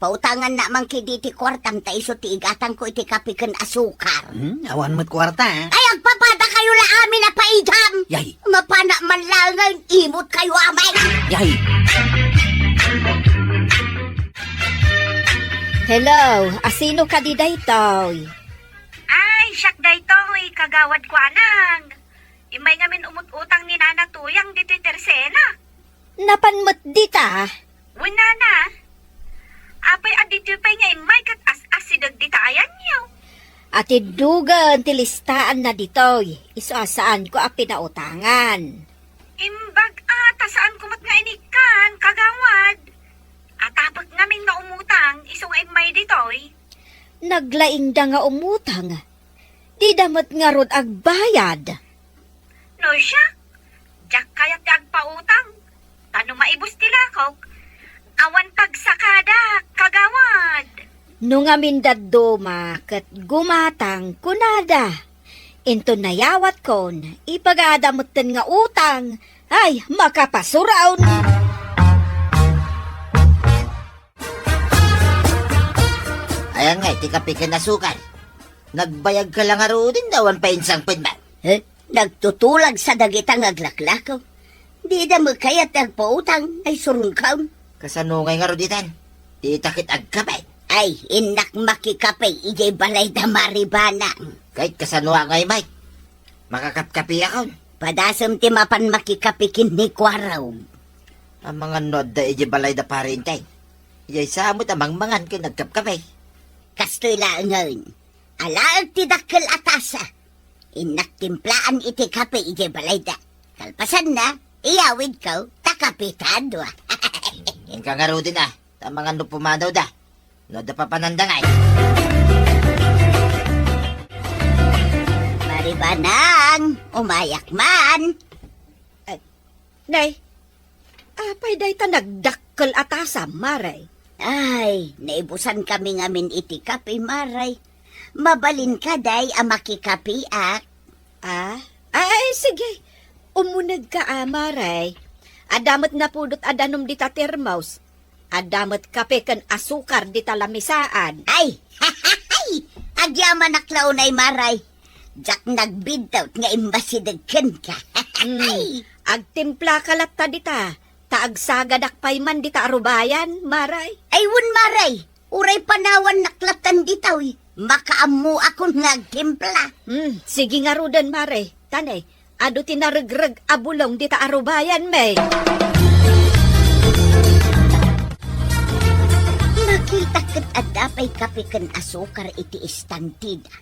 Pautangan na man kidi ti kwartang ta iso ti igatang ko iti kapikan asukar. Awan mo't kwarta. Ay, agpapada kayo la amin na paidam. Yay! Mapana man lang imot kayo amay. Yay! Hello, asino ka di daytoy? Ay, siyak daytoy, kagawad ko anang. Imay ngamin umututang ni Nana Tuyang dito tersena. Napanmat dita. Uy, Nana. Apay adito pa'y nga imay kat as-asidag dita ayan niyo. Ati dugan ti listaan na ditoy. Iso asaan ko a pinautangan. Imbag saan kumat nga inikan, kagawad. Atapag namin nga umutang, iso nga imay ditoy. Naglaing da nga umutang. Di damat nga rod agbayad. No siya, jak kaya't agpautang. Tano maibos tilakok. Awan pagsakada, kagawad. Nung amindad doma kat gumatang kunada. Into nayawat kon, ipagadamutan nga utang, ay makapasuraon. Ayan nga, iti kape ka nasukan. Nagbayag ka lang aro din dawan pa insang pinman. Nagtutulag sa dagitang aglaklakaw. Di na magkayat ang pautang ay surungkaw. Kasanungay nga ro ditan. Di takit agkapay. Ay, inak makikapay, ijay balay da maribana. Kahit kasanuha ngay, Mike. Makakapkapi ako. Padasam ti mapan makikapikin ni Kwaraw. Ang mga nod da iji balay da parintay. Ijay samot amang mangan ka nagkapkapay. Kastoy lang ngayon. Alaag ti dakkel atasa. Inak timplaan iti kape ijay balay da. Kalpasan na, iyawid ka, takapitado. Yung ka nga ro din Ta mga no pumadaw da. No da pa panandangay. Maribanang, umayak man. Nay, apay day ta nagdakkel atasa, maray. Ay, naibusan kami ngamin iti kape, maray. Mabalin ka, day, makikapi ak. Ay, sige. Umunag ka, maray. Adamat na pudot adanom di ta termos. Adamat kape kan asukar di ta lamisaan. Ay, agyaman naklaw na maray. Jak nagbidawt nga imbasidagkan ka. Agtimpla kalat ta di ta. Taagsagadak pay man di ta arubayan, maray. Aywon maray, uray panawan naklatan ditaw. Makaamu ako nagtimpla. Sige nga rudan, maray. Tanay, ado tinarag-rag abulong di ta arubayan, may. Nakita kat adapay kape kan asukar iti istantida.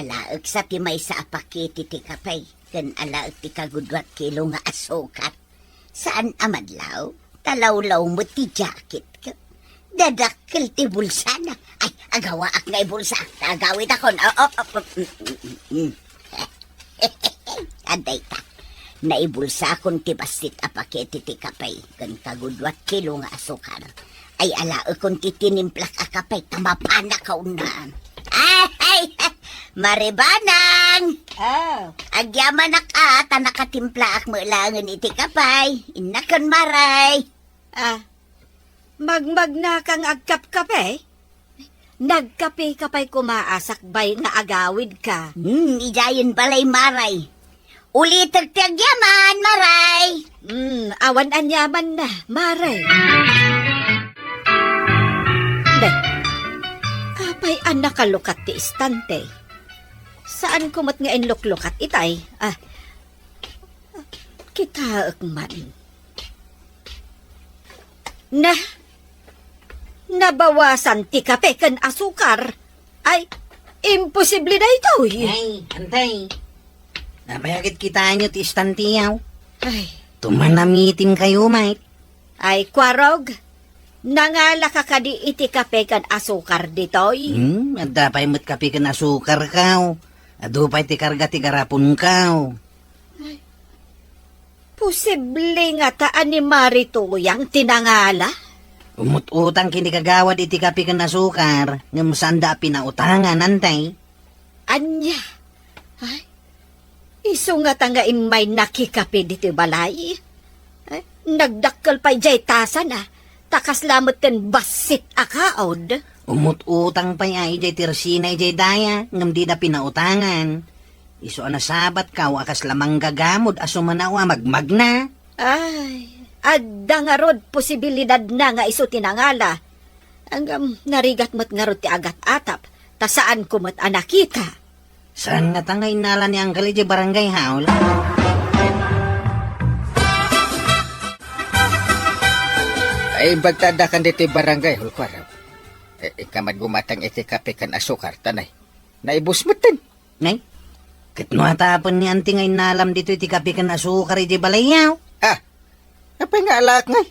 Alaag sa timay sa apakit iti kapay, kan alaag ti kagudwat kilo nga asukar. Saan amadlaw? Talawlaw mo ti jacket ka. Dadakkel ti bulsa na. Ay, agawa ak nga bulsa. Agawit ako. Aday ta. Naibulsa akong ti basit apakit iti kapay, kan kagudwat kilo nga asukar. Ay alaag kong titinimplak akapay, tamapana ka una. Ay, Maribanang! Agyaman na ka, tanakatimpla ak mo langan iti kapay. Inakan maray. Magmag na kang agkap-kape? Nagkape-kapay kumaasakbay nga agawid ka. Ijayin balay maray. Ulitig ti agyaman, maray. Awan anyaman na, maray. Apay anak kalukat ti istante. Saan kumat nga inluklukat itay? Kitaak man. Nabawasan ti kape kan asukar. Ay, imposible na ito. Ay, antay. Nabayagit kita nyo ti istantiyaw. Ay, Tumanamitin kayo, mate. ay kwarog. Nangala ka kadi iti kape kan asukar ditoy. Adapay mo't kapi ka na sukar kaw. Adupay ti karga ti garapon kaw. Posible nga taan ni Marituyang tinangala. Umututang kini kagawad iti kapi ka na sukar. Ngam sanda pinautangan, antay. Anya. Ay, iso nga tanga imay nakikape dito balay. Ay, nagdakkel pa'y jay tasan takas lamot kan basit akaod. Umututang pa ay jay tirsina jay daya. Ngam di na pinautangan. Iso na sabat kaw akas lamang gagamod asumanawa magmagna. Ay, adda nga rod posibilidad na nga iso tinangala. Hanggang narigat mo't nga rod ti agat atap. Ta saan ko mo't anakita. Saan nga tangay nala ni Uncle jay barangay haul? Ay, bagtada kan dito barangay, hulkwaraw. Ikamad gumatang iti kape kan asukar, tanay. Naibus mo tin. Nay, kitno atapon ni anting ay nalam dito iti kapi kan asukar iti balayaw. Apay nga alak ngay.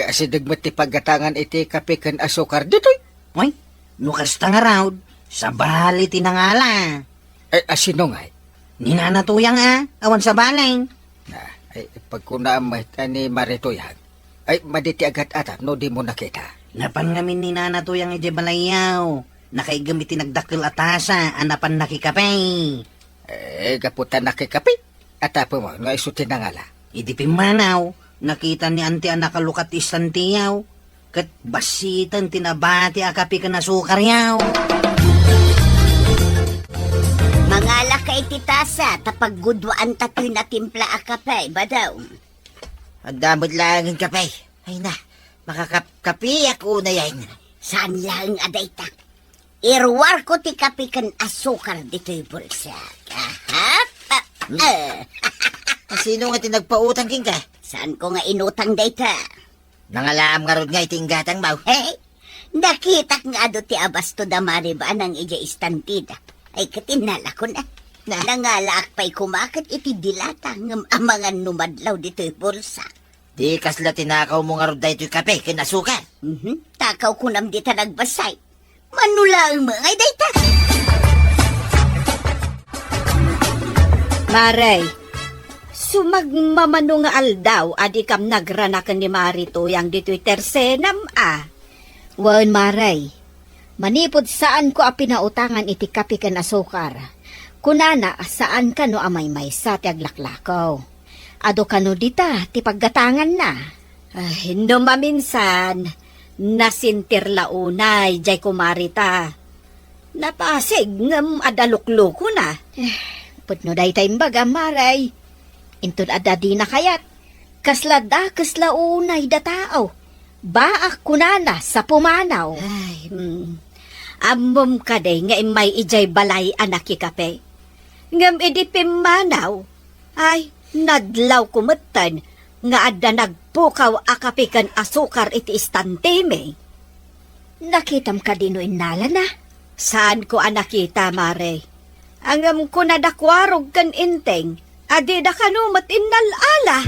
Asidag mo ti paggatangan iti kape kan asukar dito. Oy, nukas nga raw, sa bali tinangala. Ay, asino ngay. Ninanatuyang awan sa balay. Ay, pagkunaamay ni Maritoyag. Ay, maditi agad ata, no di mo nakita. Napan ngamin ni nana to yung ije balayaw. Nakaigamit tinagdakil atasa, anapan nakikapay. Gaputan na kay kapi. At apo mo, nga isutin na nga la. Idi pimanaw, nakita ni auntie ang nakalukat istantiyaw. Kat basitan tinabati akapi ka na sukar yaw. Mga lakay titasa, tapag gudwaan tatoy na timpla akapay, badaw. Ang damot lang ang kapay. Ay na, makakapi ako na yan. Saan lang aday ta? Irwar ko ti kapikan asukar dito'y bulsa. Kahap? Sino nga tinagpautang king ka? Saan ko nga inutang dayta? Nangalaam nga ron nga itinggatang mau. Hey, nakitak nga do ti abasto da mariba nang ija istantida. Ay katinala ko na. Nangalaak pa'y kumakat iti dilata ng amangan numadlaw dito'y bulsa. Di kasla tinakaw mo nga ron dahito yung kape, kinasukar. Takaw ko nam di ta nagbasay. Manula ang mga dayta. Maray, sumagmamano nga aldaw, adi kam nagranakan ni Marito yang dito'y tersenam Wan maray, manipod saan ko a pinautangan iti kapi ken asukar. Kunana saan ka no amay may sa ti aglaklakaw. Ado kano dita ti paggatangan na. Ay, no maminsan, nasintir launay, jay kumarita. Napasig ngam adalukloko na. Putno day tayong baga maray. Inton ada di na kayat. Kasla unay da tao. Baak kunana sa pumanaw. Ay, amom ka day nga may ijay balay anak kape. Ngam idi pimanaw. Ay, nadlaw kumutan nga adda nagpukaw akapikan asukar iti istanteme. Nakitam ka dino inala na. Saan ko nakita, Mare? Angam ko nadakwarog kan inteng, adi da kanumat innalala.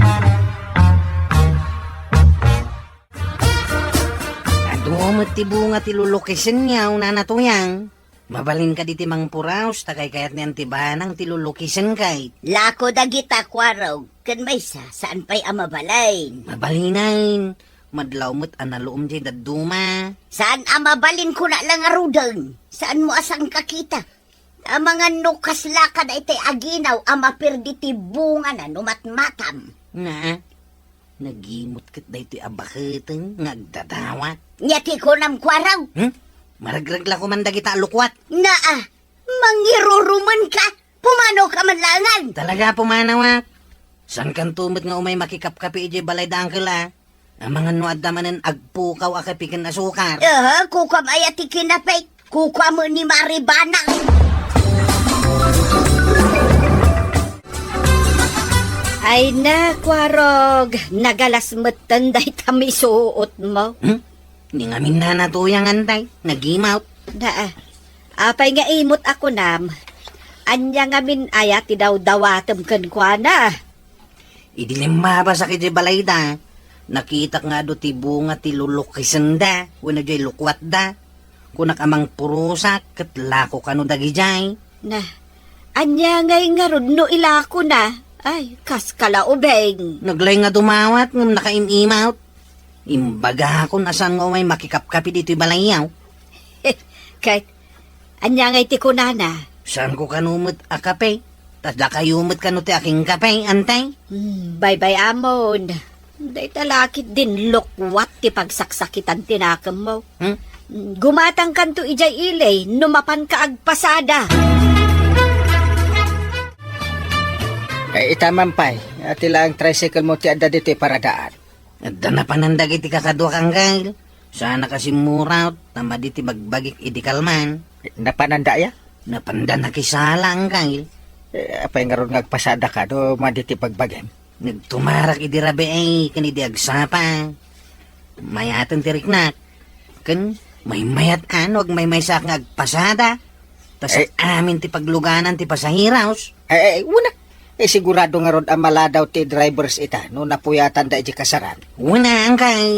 Dumot ti bunga ti lulukisin niyaw na natuyang. Mabalin ka di ti mang puraos, takay kayat ni antibanang ti lulukisin kay. Lako dagita kwarog. Kan may saan pa'y amabalain? Mabalinain, madlaw mo't analuom di daduma. Saan amabalin ko na lang arudang? Saan mo asang kakita? Ang mga nukas lakad ay tay aginaw, amapirdi ti bunga na numatmatam. Nga, nagimot kat da iti abakiteng ngagdadawat. Nyati ko nam kwaraw. Maragragla ko man dagita lukwat. Naa, mangiruruman ka. Pumano ka man langan. Talaga pumanawak. San kan tumot nga umay makikapkapi ije balay da angkela. Ang mga nuad damanan agpukaw akapikan asukar. Kukam ayati kinapay. Kukam mo ni Maribana. Ay na, kwarog, nagalasmatan day tamisuot mo. Di nga min na natuyang antay. Nag-imaut. Apay nga imot ako nam. Anya nga min ayat daw dawatem kan kwa na. Idilimba ba sa kiti balay da? Nakita nga do ti bunga ti lulukisan da. Wala jay lukwat da. Kunak amang purusak kat lako kano dagi jay. Na, anya ngay nga rod no ilako na. Ay, kas kalaubeng. Naglay nga dumawat ngam nakaim-imaut. Imbaga ako nasan nga may makikapkapi dito'y balayaw. Kahit, anya ngay ti kunana. Saan ko kanumot akape? Tas da kayumot kano ti aking kape, antay? Bye-bye amon. Day talakit din lukwat ti pagsaksakitan tinakam mo. Gumatang kanto ijay ilay, numapan ka agpasada. Ay itamampay, ati lang tricycle mo ti adda dito paradaan. At na panandag iti kakadwa kang gail. Sana kasi muraut, tama di ti bagbagik idikalman. Napananda ya? Napanda na kisala ang gail. Apay nga ron ngagpasada ka, do maditi pagbagem. Nagtumarak idirabe ay kanidi agsapa. Mayatan tiriknak. Kan may mayat ano, ag may sak nga agpasada. Tas amin ti pagluganan ti pasahiraos. Una. Sigurado nga ron ang maladaw ti drivers ita, no napuyatan da iji kasaran. Una ang kay.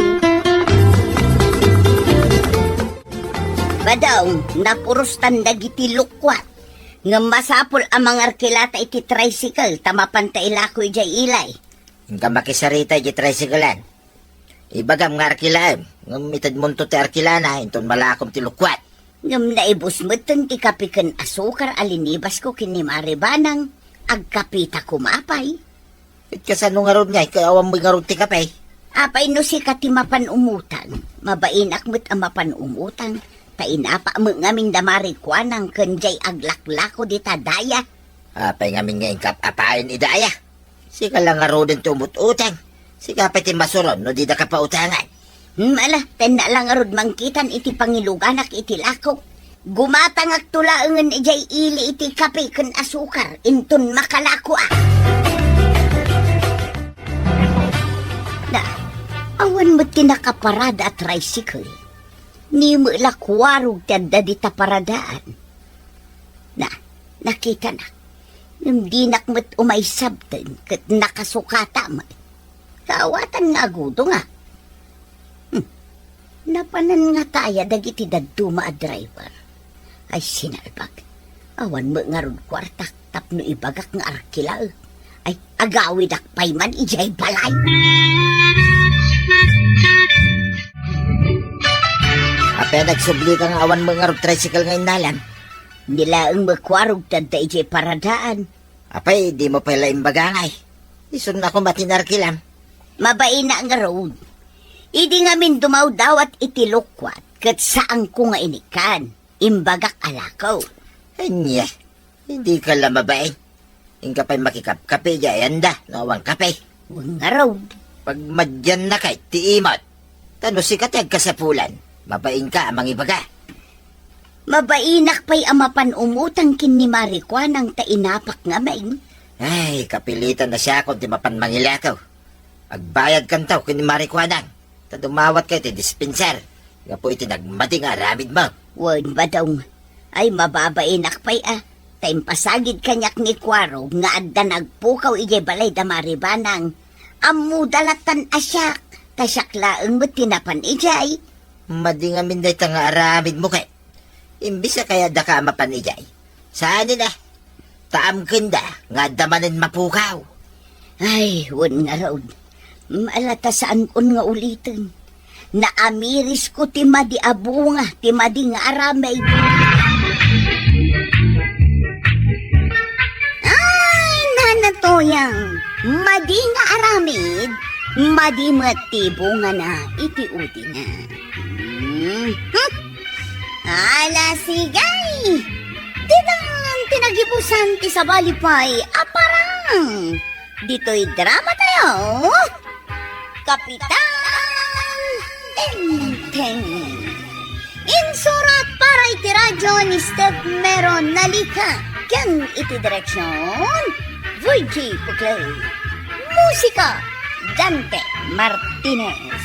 Badaw, napuros tandag iti lukwat. Nga masapol ang mga arkilata iti tricycle, tamapan ta ilako ijay ilay. Hanggang makisarita iti tricyclean. Ibagam nga arkilaan. Ngamitad mo to ti arkilana, inton malakom ti lukwat. Ngam naibus mo ti kapikan asukar alinibas ko kinimaribanang agkapita kumapay. It kasano nga ron nga, kaawang mo nga ron ti kapay. Apay no si kati mapan umutang. Mabainak mo't ang mapan umutang. Tainapa mo ngamin damari kwa ng kanjay aglaklako di tadaya. Apay ngamin nga ingkap apain idaya. Sika lang nga ron din tumututang. Sika pa ti masuron, no di da ka pautangan. Mala, tanda lang arod mangkitan iti pangiluganak iti lako. Gumatangak tulaangan ijay ili iti kape kan asukar. Inton makalako ah. Na, awan mo tinakaparada at tricycle. Ni mo lakwarog tanda di taparadaan. Na, nakita na. Nung dinak mo't umay sabten kat nakasukata mo. Kaawatan nga agudo nga. Napanan nga taya dagiti daduma a driver. Ay sinalbag. Awan mo nga ron kwartak tapno ibagak nga arkila. Ay agawid akpay man ijay balay. Apay nagsubli ka nga awan mo nga ron tricycle nga inalan. Nila ang makwarog tanda ijay paradaan. Apay, di mo pala imbagangay. Isun na ko matinarkilam. Mabay na nga road. Idi nga min dumaw daw at itilukwat kat saan ko nga inikan. Imbagak alakaw. Anya, hindi ka lang mabay. Ingka pa'y makikap-kape jayanda, nawang kape. Huwag nga road. Pag madyan na kay tiimot, tano si katag kasapulan, mabaing ka amang ibaga. Mabainak pa'y amapan umutang kin ni Marikwa ng tainapak nga maing. Ay, kapilitan na siya kung di mapan mangilakaw. Agbayad kan tao kini marikwanang. Tadumawat kay ti dispenser. Nga po iti nagmati nga ramid mo. Wan ba daw? Ay mababainak pa'y ah. Taim pasagid kanyak ni Kwaro nga adda nagpukaw ijay balay damaribanang. Amu dalatan asyak. Tasyak laeng mo tinapan ijay. Madi nga minday ta nga ramid mo kay. Imbis na kaya da ka mapan ijay. Saan na? Taam kenda nga damanin mapukaw. Ay, wan nga raw. Malata saan kun nga ulitin. Naamiris ko ti madi abunga, ti madi nga aramay. Ay, nanatoyang. Madi nga aramid, madi mati bunga na, iti uti na. Ala sigay! Di nang tinagibusan ti sa balipay, aparang! Dito'y drama tayo! Kapitan Teng-Teng. Insurat para iti radyo ni Steph Meron Nalika. Kyan iti direksyon, Virgie Puclay. Musika, Dante Martinez.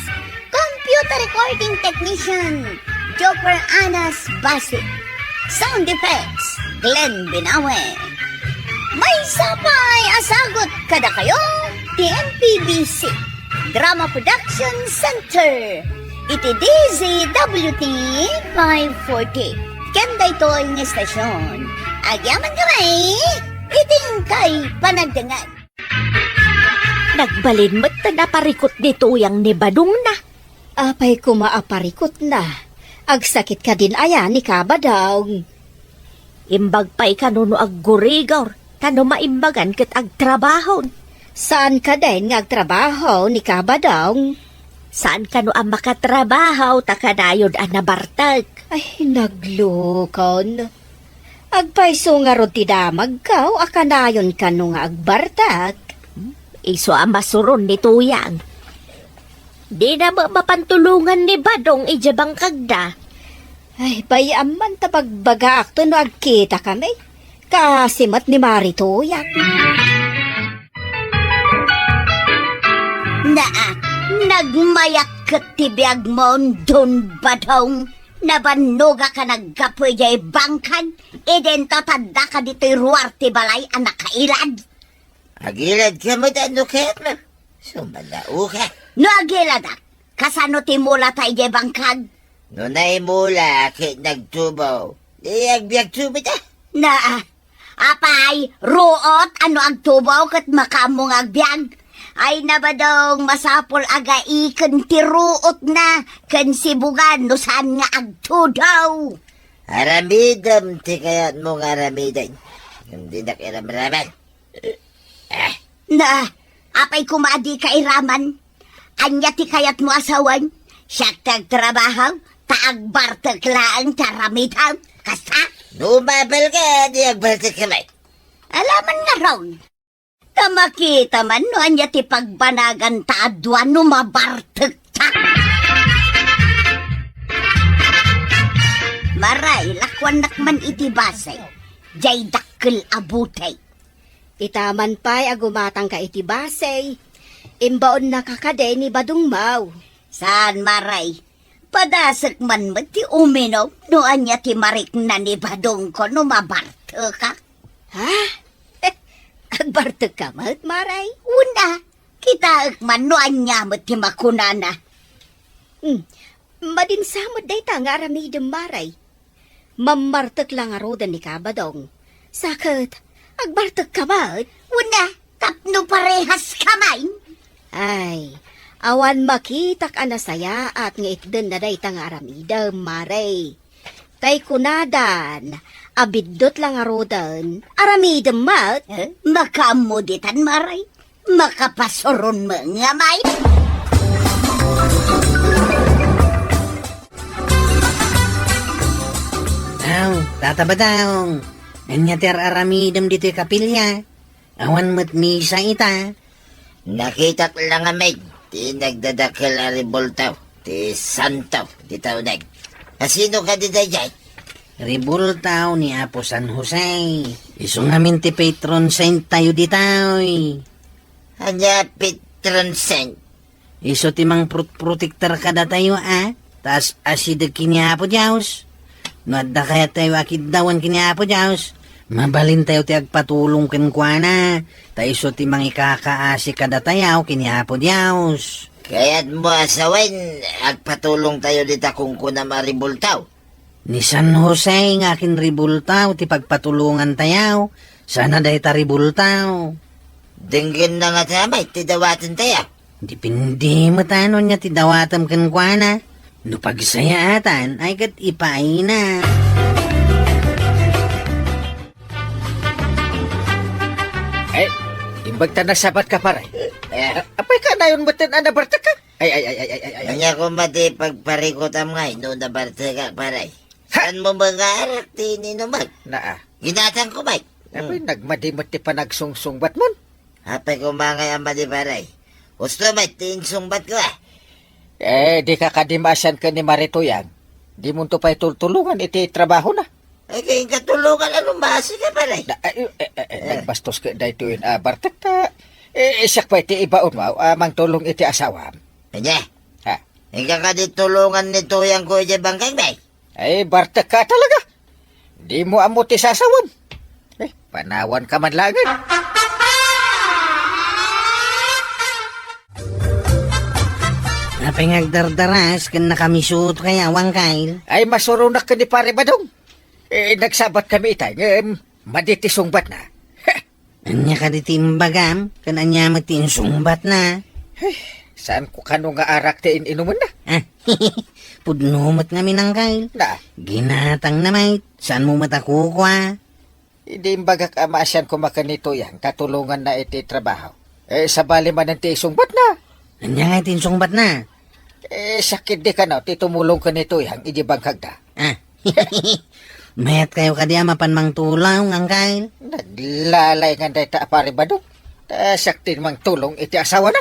Computer recording technician, Joker Anas Basit. Sound effects, Glenn Binawe. May sapay asagot kada kayo, TNPBC. Drama Production Center. Iti DZWT 540. Kenda ito ang estasyon. Agyaman kamay, iting kay panagdangan. Nagbalin mo't na parikot dito yang ni Badong na. Apay kumaaparikot na. Agsakit ka din ayan ni Kabadong. Imbag pa'y kanuno ag gurigor. Tano maimbagan ket ag trabaho. Saan ka din nga agtrabaho ni Kabadong? Saan kano ang makatrabaho takanayod ang nabartag? Ay, naglukon. Agpaiso nga ro ti damag kaw, akanayon ka no nga agbartag. Iso ang masuron ni Tuyang. Di na mapantulungan ni Badong ijabang kagda. Ay, bayam man tapagbagaak to no agkita kami. Kasimat ni Maritoyak. Nagmayak kat tibiyag mo dun Badong. Nabanuga ka naggapoy jay bangkan. Eden tatanda ka dito'y ruwarte balay ang nakailad. Agilad ka mo dano ket mo. Sumanao ka. No agilad ak. Kasano ti mula tayo jay bangkag. No naimula ket nagtubaw. Di agbiag tubit ah. Na, apay, ruot ano agtubaw kat makamong agbyag. Ay nabadong masapol aga ikan tiruot na kan sibugan no saan nga agtudaw. Aramidam, ti kayat mong aramidan. Hindi na kiramraman. Na, apay kumadi ka iraman. Anya ti kayat mo asawan. Siyak tagtrabahaw, taagbartag laang taramitaw. Kasta, Numabal ka, di agbartik kamay. alaman nga raw. Tamakita man no anya ti pagbanagan taadwa no mabartag ta. Maray, lakwan nakman iti basay. Jay dakkel abutay. Itaman pa'y agumatang ka iti basay. Imbaon na kakade ni Badong Mau. Saan maray? Padasak man mo ti uminom no anya ti marik na ni Badong ko no mabartag ka. Ha? Agbartag ka, mat, Maray? Una, kita man no anya mo ti makunana. Madinsamad day ta nga aramidem, Maray. Mamartag lang arodan ni Kabadong. Sakit, agbartag ka, mat? Una, tapno parehas kamay. Ay, awan makitak anasaya at ngitden na day tang aramidem, Maray. Tay kunadan, abidot lang arodan, aramidem, mat? Makamuditan maray. Makapasoron mo nga may. Daw, tatabadaw. Anya ti aramidam dito kapilya. Awan mo't misa ita. Nakita ko lang amay. Ti nagdadakil ariboltaw. Ti santaw. Ti taunag. Kasino ka di dayay? Ribultaw ni Apo San Jose. Iso ngamin ti patron saint tayo ditaw. Anya Petron Saint. Iso ti mang protector kada tayo Tas asidag kiniapo Diyos. No adda kaya tayo akid dawan kiniapo Diyos. Mabalin tayo ti agpatulong kenkwana. Ta iso ti mang ikakaasi kada tayo kiniapo Diyos. Kaya't mo asawain, agpatulong tayo dita kung kuna maribultaw. Ni San Jose nga akin ribultaw ti pagpatulungan tayo. Sana day ta ribultaw. Dinggin na nga tamay, tidawatin tayo. Dipindi matano niya ti dawatam kenkwana. No pagsayaatan ay kat ipaay na. Ay, imbag ta nasabat ka paray. Apay ka na yun batin anabartag ka? Ay. Kanya kung mati pagparikotam nga, no nabarte ka paray. Saan mo mga arak tininumag? Naa. Ginatang ko bay. Apay, nagmadimot ti panagsungsungbat mon. Apay kumangay ang mati paray. Gusto may tinsungbat ko Di ka kadimasan ka ni Maritoyan. Di mo to pa'y tultulungan iti trabaho na. Ay kayong katulungan, anong basi ka paray? Nagbastos ka na ito yun, Bartek ka. Isak pa iti ibaon mo, mang tulong iti asawa. Kanya, Ha? ikaw ka di tulungan nito yung kuya bangkang bay. Ay, Bartek ka talaga. Di mo amo ti sasawan. Panawan ka man langan. Apay ngagdardaras kan nakamisut kaya wangkail. Ay, masurunak ka ni pare Badong. Nagsabat kami itay. Maditisungbat na. Anya ka di timbagam, kan anya matinsungbat na. Saan ko kano nga arak tiin inuman na? Pudnumot nga minangkail. Na, Ginatang na mait, saan mo matakukwa? hindi imbagak amasyan ko makanito yan, katulungan na iti trabaho. Sa bali man ang tisungbat na. Anya nga tinsungbat na. Sakit di ka na, titumulong ka nito yan, idibangkag na. Mayat kayo kadiya mapanmang tulaw ngangkail. Naglalay nga dahi ta pare Badong. Saktin mang tulong iti asawa na.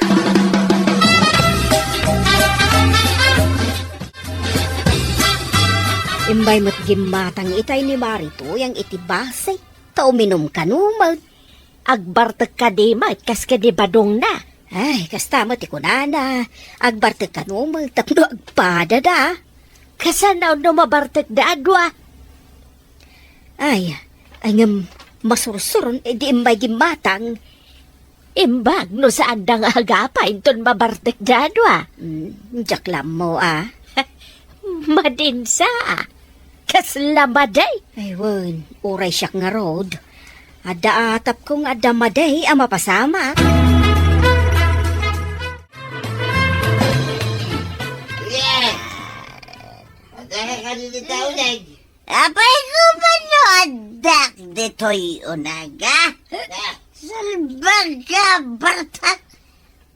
Imbay mo't gimatang itay ni Marito yang itibasay. Tauminom ka numag. Agbartag ka di mat, kas ka di Badong na. Ay, kasta mo ti kunana. Agbartag ka numag, tapno agpada da. Kasanaw no mabartag da adwa. Ay ngam masursuron, di imbay gimatang. Imbag no saan da nga agapay, ton mabartag da adwa. Jaklam mo Madinsa. Kaslamaday. Ay, wan. Uray siyak nga road. Ada atap kong ada maday ang mapasama. dito unag. Apay ko manodak dito'y unaga. Salbag ka, Bartak.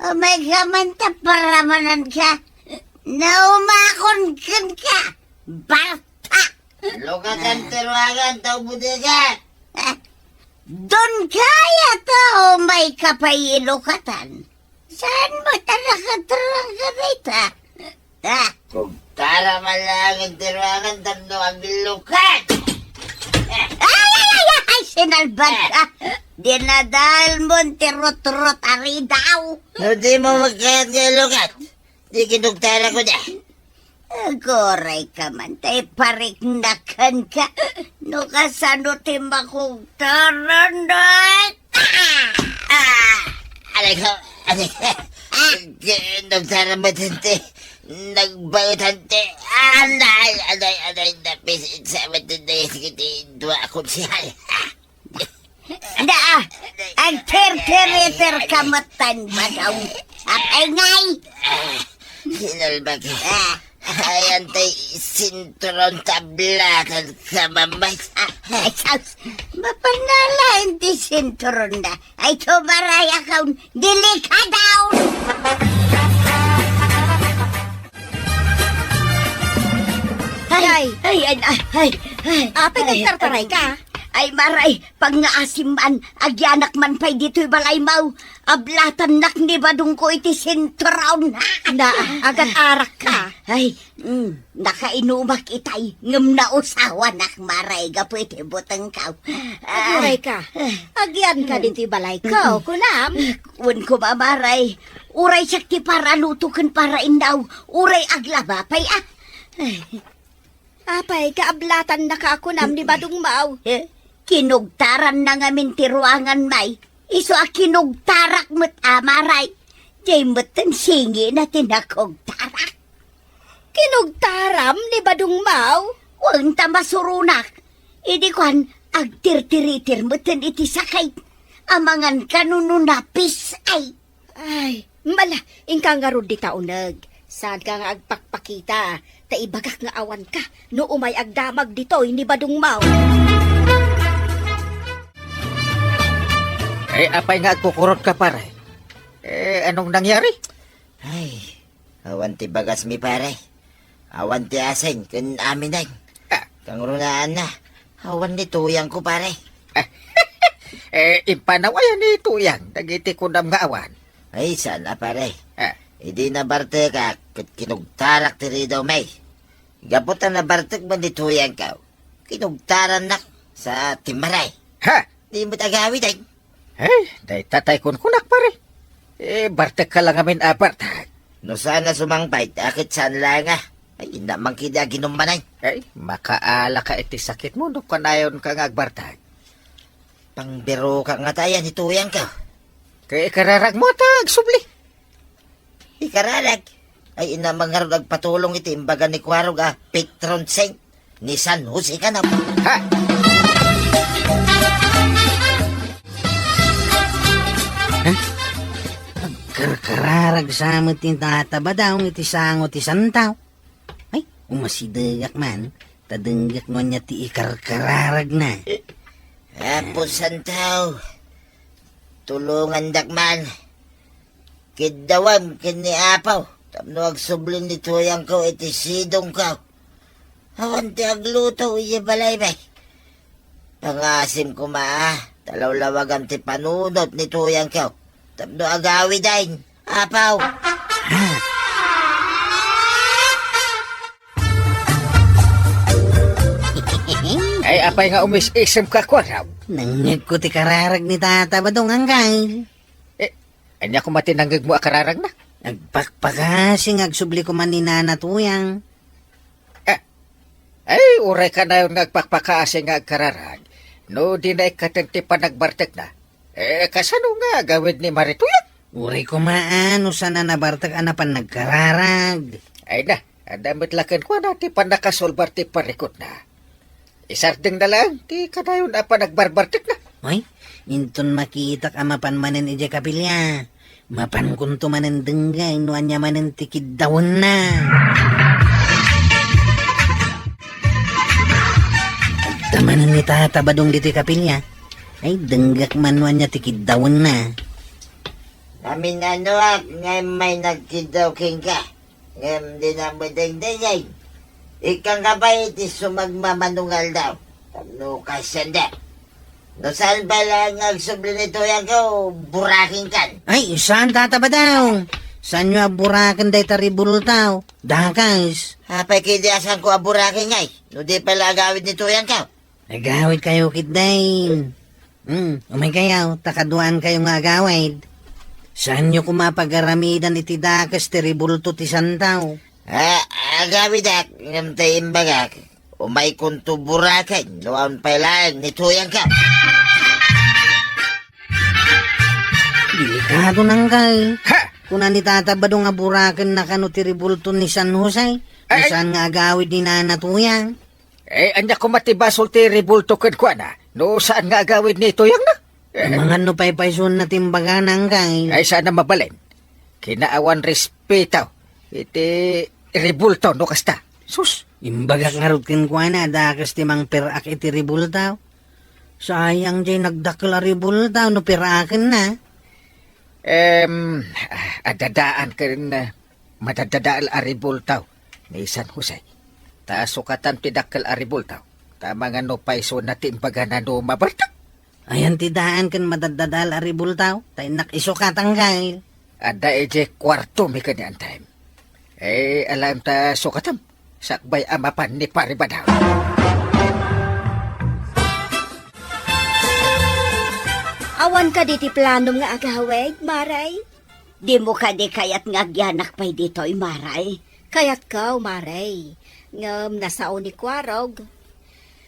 O may gamanta paramanan ka. Naumakon ka, Bartak. Lukatan tiruagan, tao budiga. Doon kaya tao may kapayilukatan. Saan mo talakatarang ka dito? Kung tara man lang ang tiruagan, tamno ang lukat. Ay, sinalbag ka. Dinadal mo ang tirot-rot ari daw. Hindi mo magkayat ka lukat. Di kinugtara ko na. Agoray ka man, tay pariknakan ka. No kasano timakugtaran na. Alay ka. Kinugtara mo tante. Nagbayot tante. Anay, napisit sa matanda. Dua akong sihal. Ang ter-ter-ter kamatan ba daw? Apay ngay. Sinalbag ka. Ayan tay sinturon tablatan ka mamay. Ay, saus. Mapanala hindi sinturon na. Ay, tumaraya ka. Dili ka daw. Ay. Apay nagtartaray ka. Ay, maray, pag ngaasim man, agyanak man pa'y dito'y balay mau. Ablatan nak ni badung ko iti sintraw na. Na, agad arak ka. Ay, nakainumak itay, ngam na usawa nak maray, gapo iti butang kaw. Aguray ka. Agyan ka dito balay ko, kunam. Kun ko mamaray, uray sakti para lutukan para indaw, uray aglaba pa'y Apay, kaablatan na ka kunam ni Badong Mau. Kinugtaran na nga mintiruangan may. Iso a kinugtarak mo't amaray. Jay mo't singi na tinakugtarak. Kinugtaram ni Badong Mau? Huwag ta masurunak. Idi kwan, agtirtiritir mo't iti sakay. Amangan kanununapis ay. Ay, mala, ingkang nga ron di taunag. Saan ka nga agpakpakita? Taibagak nga awan ka, no umay agdamag dito'y ni Badong Mau. Apay nga kukurot ka pare. Anong nangyari? Ay, awan ti bagas mi pare. Awan ti aseng, kun amin ay. Kang runaan na. Awan ni tuyang ko pare. Impanawayan ni tuyang. Nagiti ko nam nga awan. Ay, sana pare. Hindi na barte ka, kinugtarak ti ridaw may. Gaputan na bartek man ni tuyang ka. Kinugtaran nak sa timaray. Ha? Di mo tagawid ay. Day tatay kun kunak pare. Bartek ka lang amin bartek. No sana sumangpait, akit saan lang Ay, hindi man kida ginumanay. Makaala ka iti sakit mo, no kanayon ka nga agbartag. Pangbiro ka nga tayo ni tuyang ka. Kaya kararag mo tag subli. Ikararag. Ay, inamang nga rin nagpatulong iti imbaga ni Kwarog Patron Saint ni San Jose ka na. Ha? Karkararag sa amot yung tataba daw, iti sangot ti santaw. Ay, umasidagak man, tadenggak mo niya ti ikarkararag na. Apo santaw, tulungan dakman. Kidawam kini apaw, tapno agsublin ni tuyang ko iti sidong ka. Awan ti agluto iya balay bay. Pangasim ko talawlawagan ti panunot ni tuyang ka. Tapno agawi dahin, apaw. Ay, apay nga umis-isip ka kwaraw. Nangag ko ti kararag ni tataba dong hanggang. Anya ko matinanggag mo akararag na. Nagpakpakasing agsubli ko man ni nanatuyang. Ay, uray ka na yung nagpakpakaase nga agkararag. No, di na ikatenti pa nagbartek na. Kasano nga gawin ni Marituyan? Uray ko maano sana nabartag anapan nagkararag. Ay na, damit lakan ko na ti pa nakasolbar ti parikot na. Isardeng na lang, ti kanayon pa nagbarbartik na. Ay, inton makita ka mapan manen ija kapilya. Mapan kunto manen denggay, no anya manen tikid dawon na. Amanan ni Tata Badong dito kapilya. Ay, denggak manuan niya tikidawon na. Amin ngay may nagkidaw king ka. Ngam din ang madang-dangay. Ikang kabay iti sumagmamanungal daw. Tapno kasanda. No saan ba lang agsubli nito yan ka buraking kan? Ay, saan Tata Badong? Saan nyo aburakan day taribultaw? Dakas. Hapay kidiasan ko aburaking ngay. No di pala agawid nito yan ka. Nagawid kayo kitday. Umay kayo, takaduan kayo nga agawid. Saan nyo kumapagaramidan iti dakas tiribulto ti santaw? Agawid ak. Ngam tayo imbagak. Umay kunto burakin. Noon pala nito yan ka. Delikado nang kay. Kuna ni Tata Badong nga burakan na kano tiribulto ni San Jose. Saan nga agawid ni Nana Tuyang? Anya ko matibasol ti ribulto ken kwa na. No, saan nga agawid nito yang na? Mga no paypayson na timbagan nang kay. Ay, sana mabalin. Kinaawan respeto. Iti ribulto, no kasta. Sus, Imbaga ngarot kin kwa na dakas timang perak iti ribultaw. Sayang jay nagdakla ribultaw no peraken na. adadaan ka rin na madadadaal aribultaw ni San Jose. Taasukatan tidakal aribultaw. Tama nga no paiso na timbaga na no mabartak. Ayan tidaan kan madadadal aribultaw. Tay nakisukatang kail. Ada eje kwarto mi kanyan time. Alam ta sukatam. Sakbay amapan ni Paribadaw. Awan ka diti planom nga agawid, Maray? Di mo ka di kayat ngagyanak pa'y dito'y maray. Kayat ka, Maray. Ngam nasao ni Kwarog.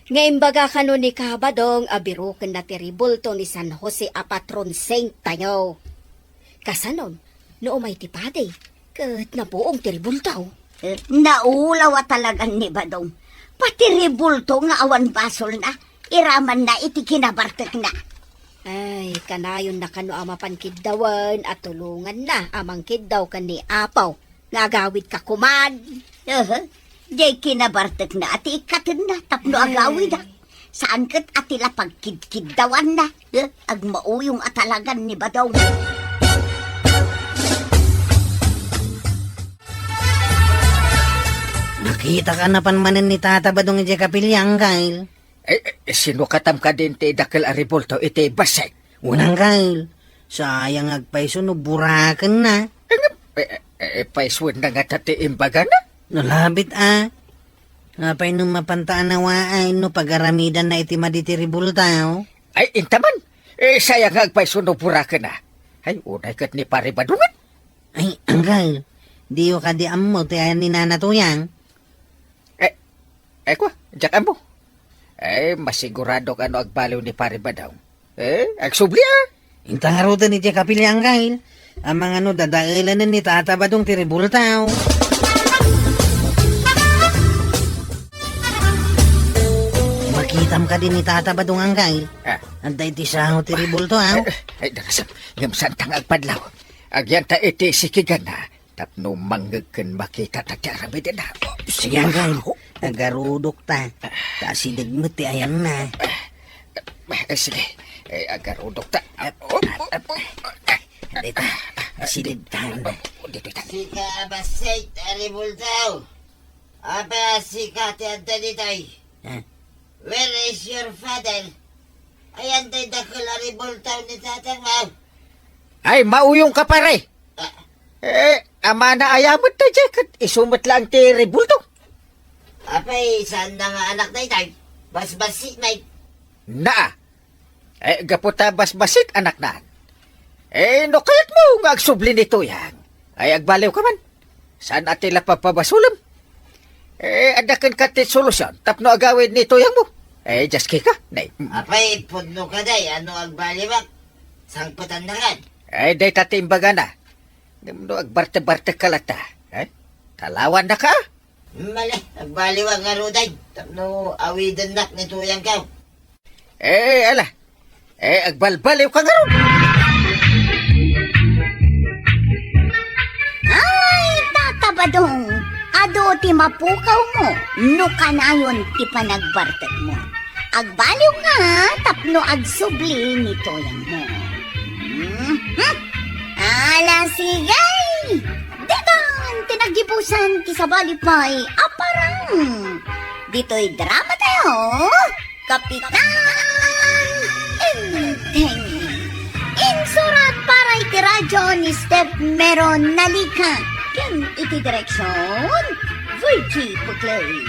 Ngayon baga ka ni Kabadong abirukin na tiribulto ni San Jose a patron saint tayo. Kasanon, no umay tipade, kahit na buong tiribultaw. Naulawa talagang ni Badong. Pati ribulto nga awan basol na. Iraman na iti kinabartek na. Ay, kanayon na kano amapan kiddawan at tulungan na amang kiddaw kan ni Apaw. Ngagawid ka kuman. Jay kinabartek na ati ikatin na tapno agawid na. Saan kat atila pagkidkiddawan na. Agmauyong atalagan ni Badong. Nakita ka na panmanan ni Tata Badong iti kapilyang kail. Sino katam ka din ti dakal aribultaw iti basay? Unang kail. Sayang agpaiso no burakan na. Paiswan na nga tati imbaga na. Nalabit Napay nung mapantaan na waay no pagaramidan na iti maditiribultaw. Ay, intaman. Sayang nga agpaiso no buraka na. Ay, unay kat ni Paribadungan. Ay, anggal. Diyo ka di ammo ti ayan ni Nana Tuyang. Ko, diyak mo. Masigurado ka no agbaliw ni Paribadaw. Agsubli Intang harutan ni Tia Kapilyang kail. Ang mga no dadailan na ni Tata Badong tiribultaw. Makitam ka din ni Tata Badong ang kail. Anday ti saho tiribulto Ay, darasam. Ngamsan tang agpadlaw. Agyan ta iti sikigan na. Tapno manggagkan makita tatyarami din na. Sige ang kail. Agarudok ta. Kasidig mo ti ayan na. Sige. Agarudok ta. Dito. Kasidig ta. Dito ta. Sika basay aribultaw. Apa sika ti anta ditay. Where is your father? Ayan tayo dakil aribultaw ni tatang mau. Ay, mauyong ka pare. Ama na ayamot ta jacket. Isumat lang ti ribulto. Apay, saan na nga anak na itay? Basbasi na Na. Gaputa basbasit anak na. No kayat mo nga agsubli nito yan. Ay agbaliw ka man. Saan atila papabasulam? Adakan ka ti solusyon. Tapno agawid nito yan mo. Just kika. Nay. Apay, pudno ka day. Ano agbaliwak? Sangputan na kan? Day tatimbaga na. No agbarte-barte kalata. Talawan na ka. Mali, agbaliwak nga ruday. Tapno awidan nak nito yan ka. Ala. Agbalbaliw ka nga ron. Ay, Tata Badong. Ado ti mapukaw mo. No kanayon ti panagbartek mo. Agbaliw nga, tapno agsubli nito yang mo. Ala sigay! Detan, tinagibusan ti sabali pa'y aparang. Dito'y drama tayo, Kapitan Enteng. Insurat para iti radyo ni Step Meron Nalika. Ken iti direksyon, Virgie Pugley.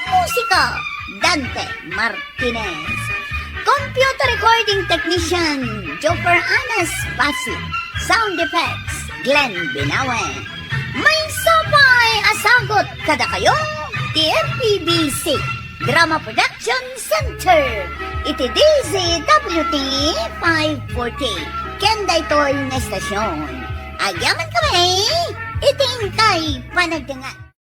Musika, Dante Martinez. Computer recording technician, Joker Anas Pasig. Sound effects, Glenn Binawe. May sabay asagot kada kayo, TFPBC Drama Production Center. Iti DZWT 540. Kenda ito'y na estasyon. Agyaman kami, iting kay panagdangat.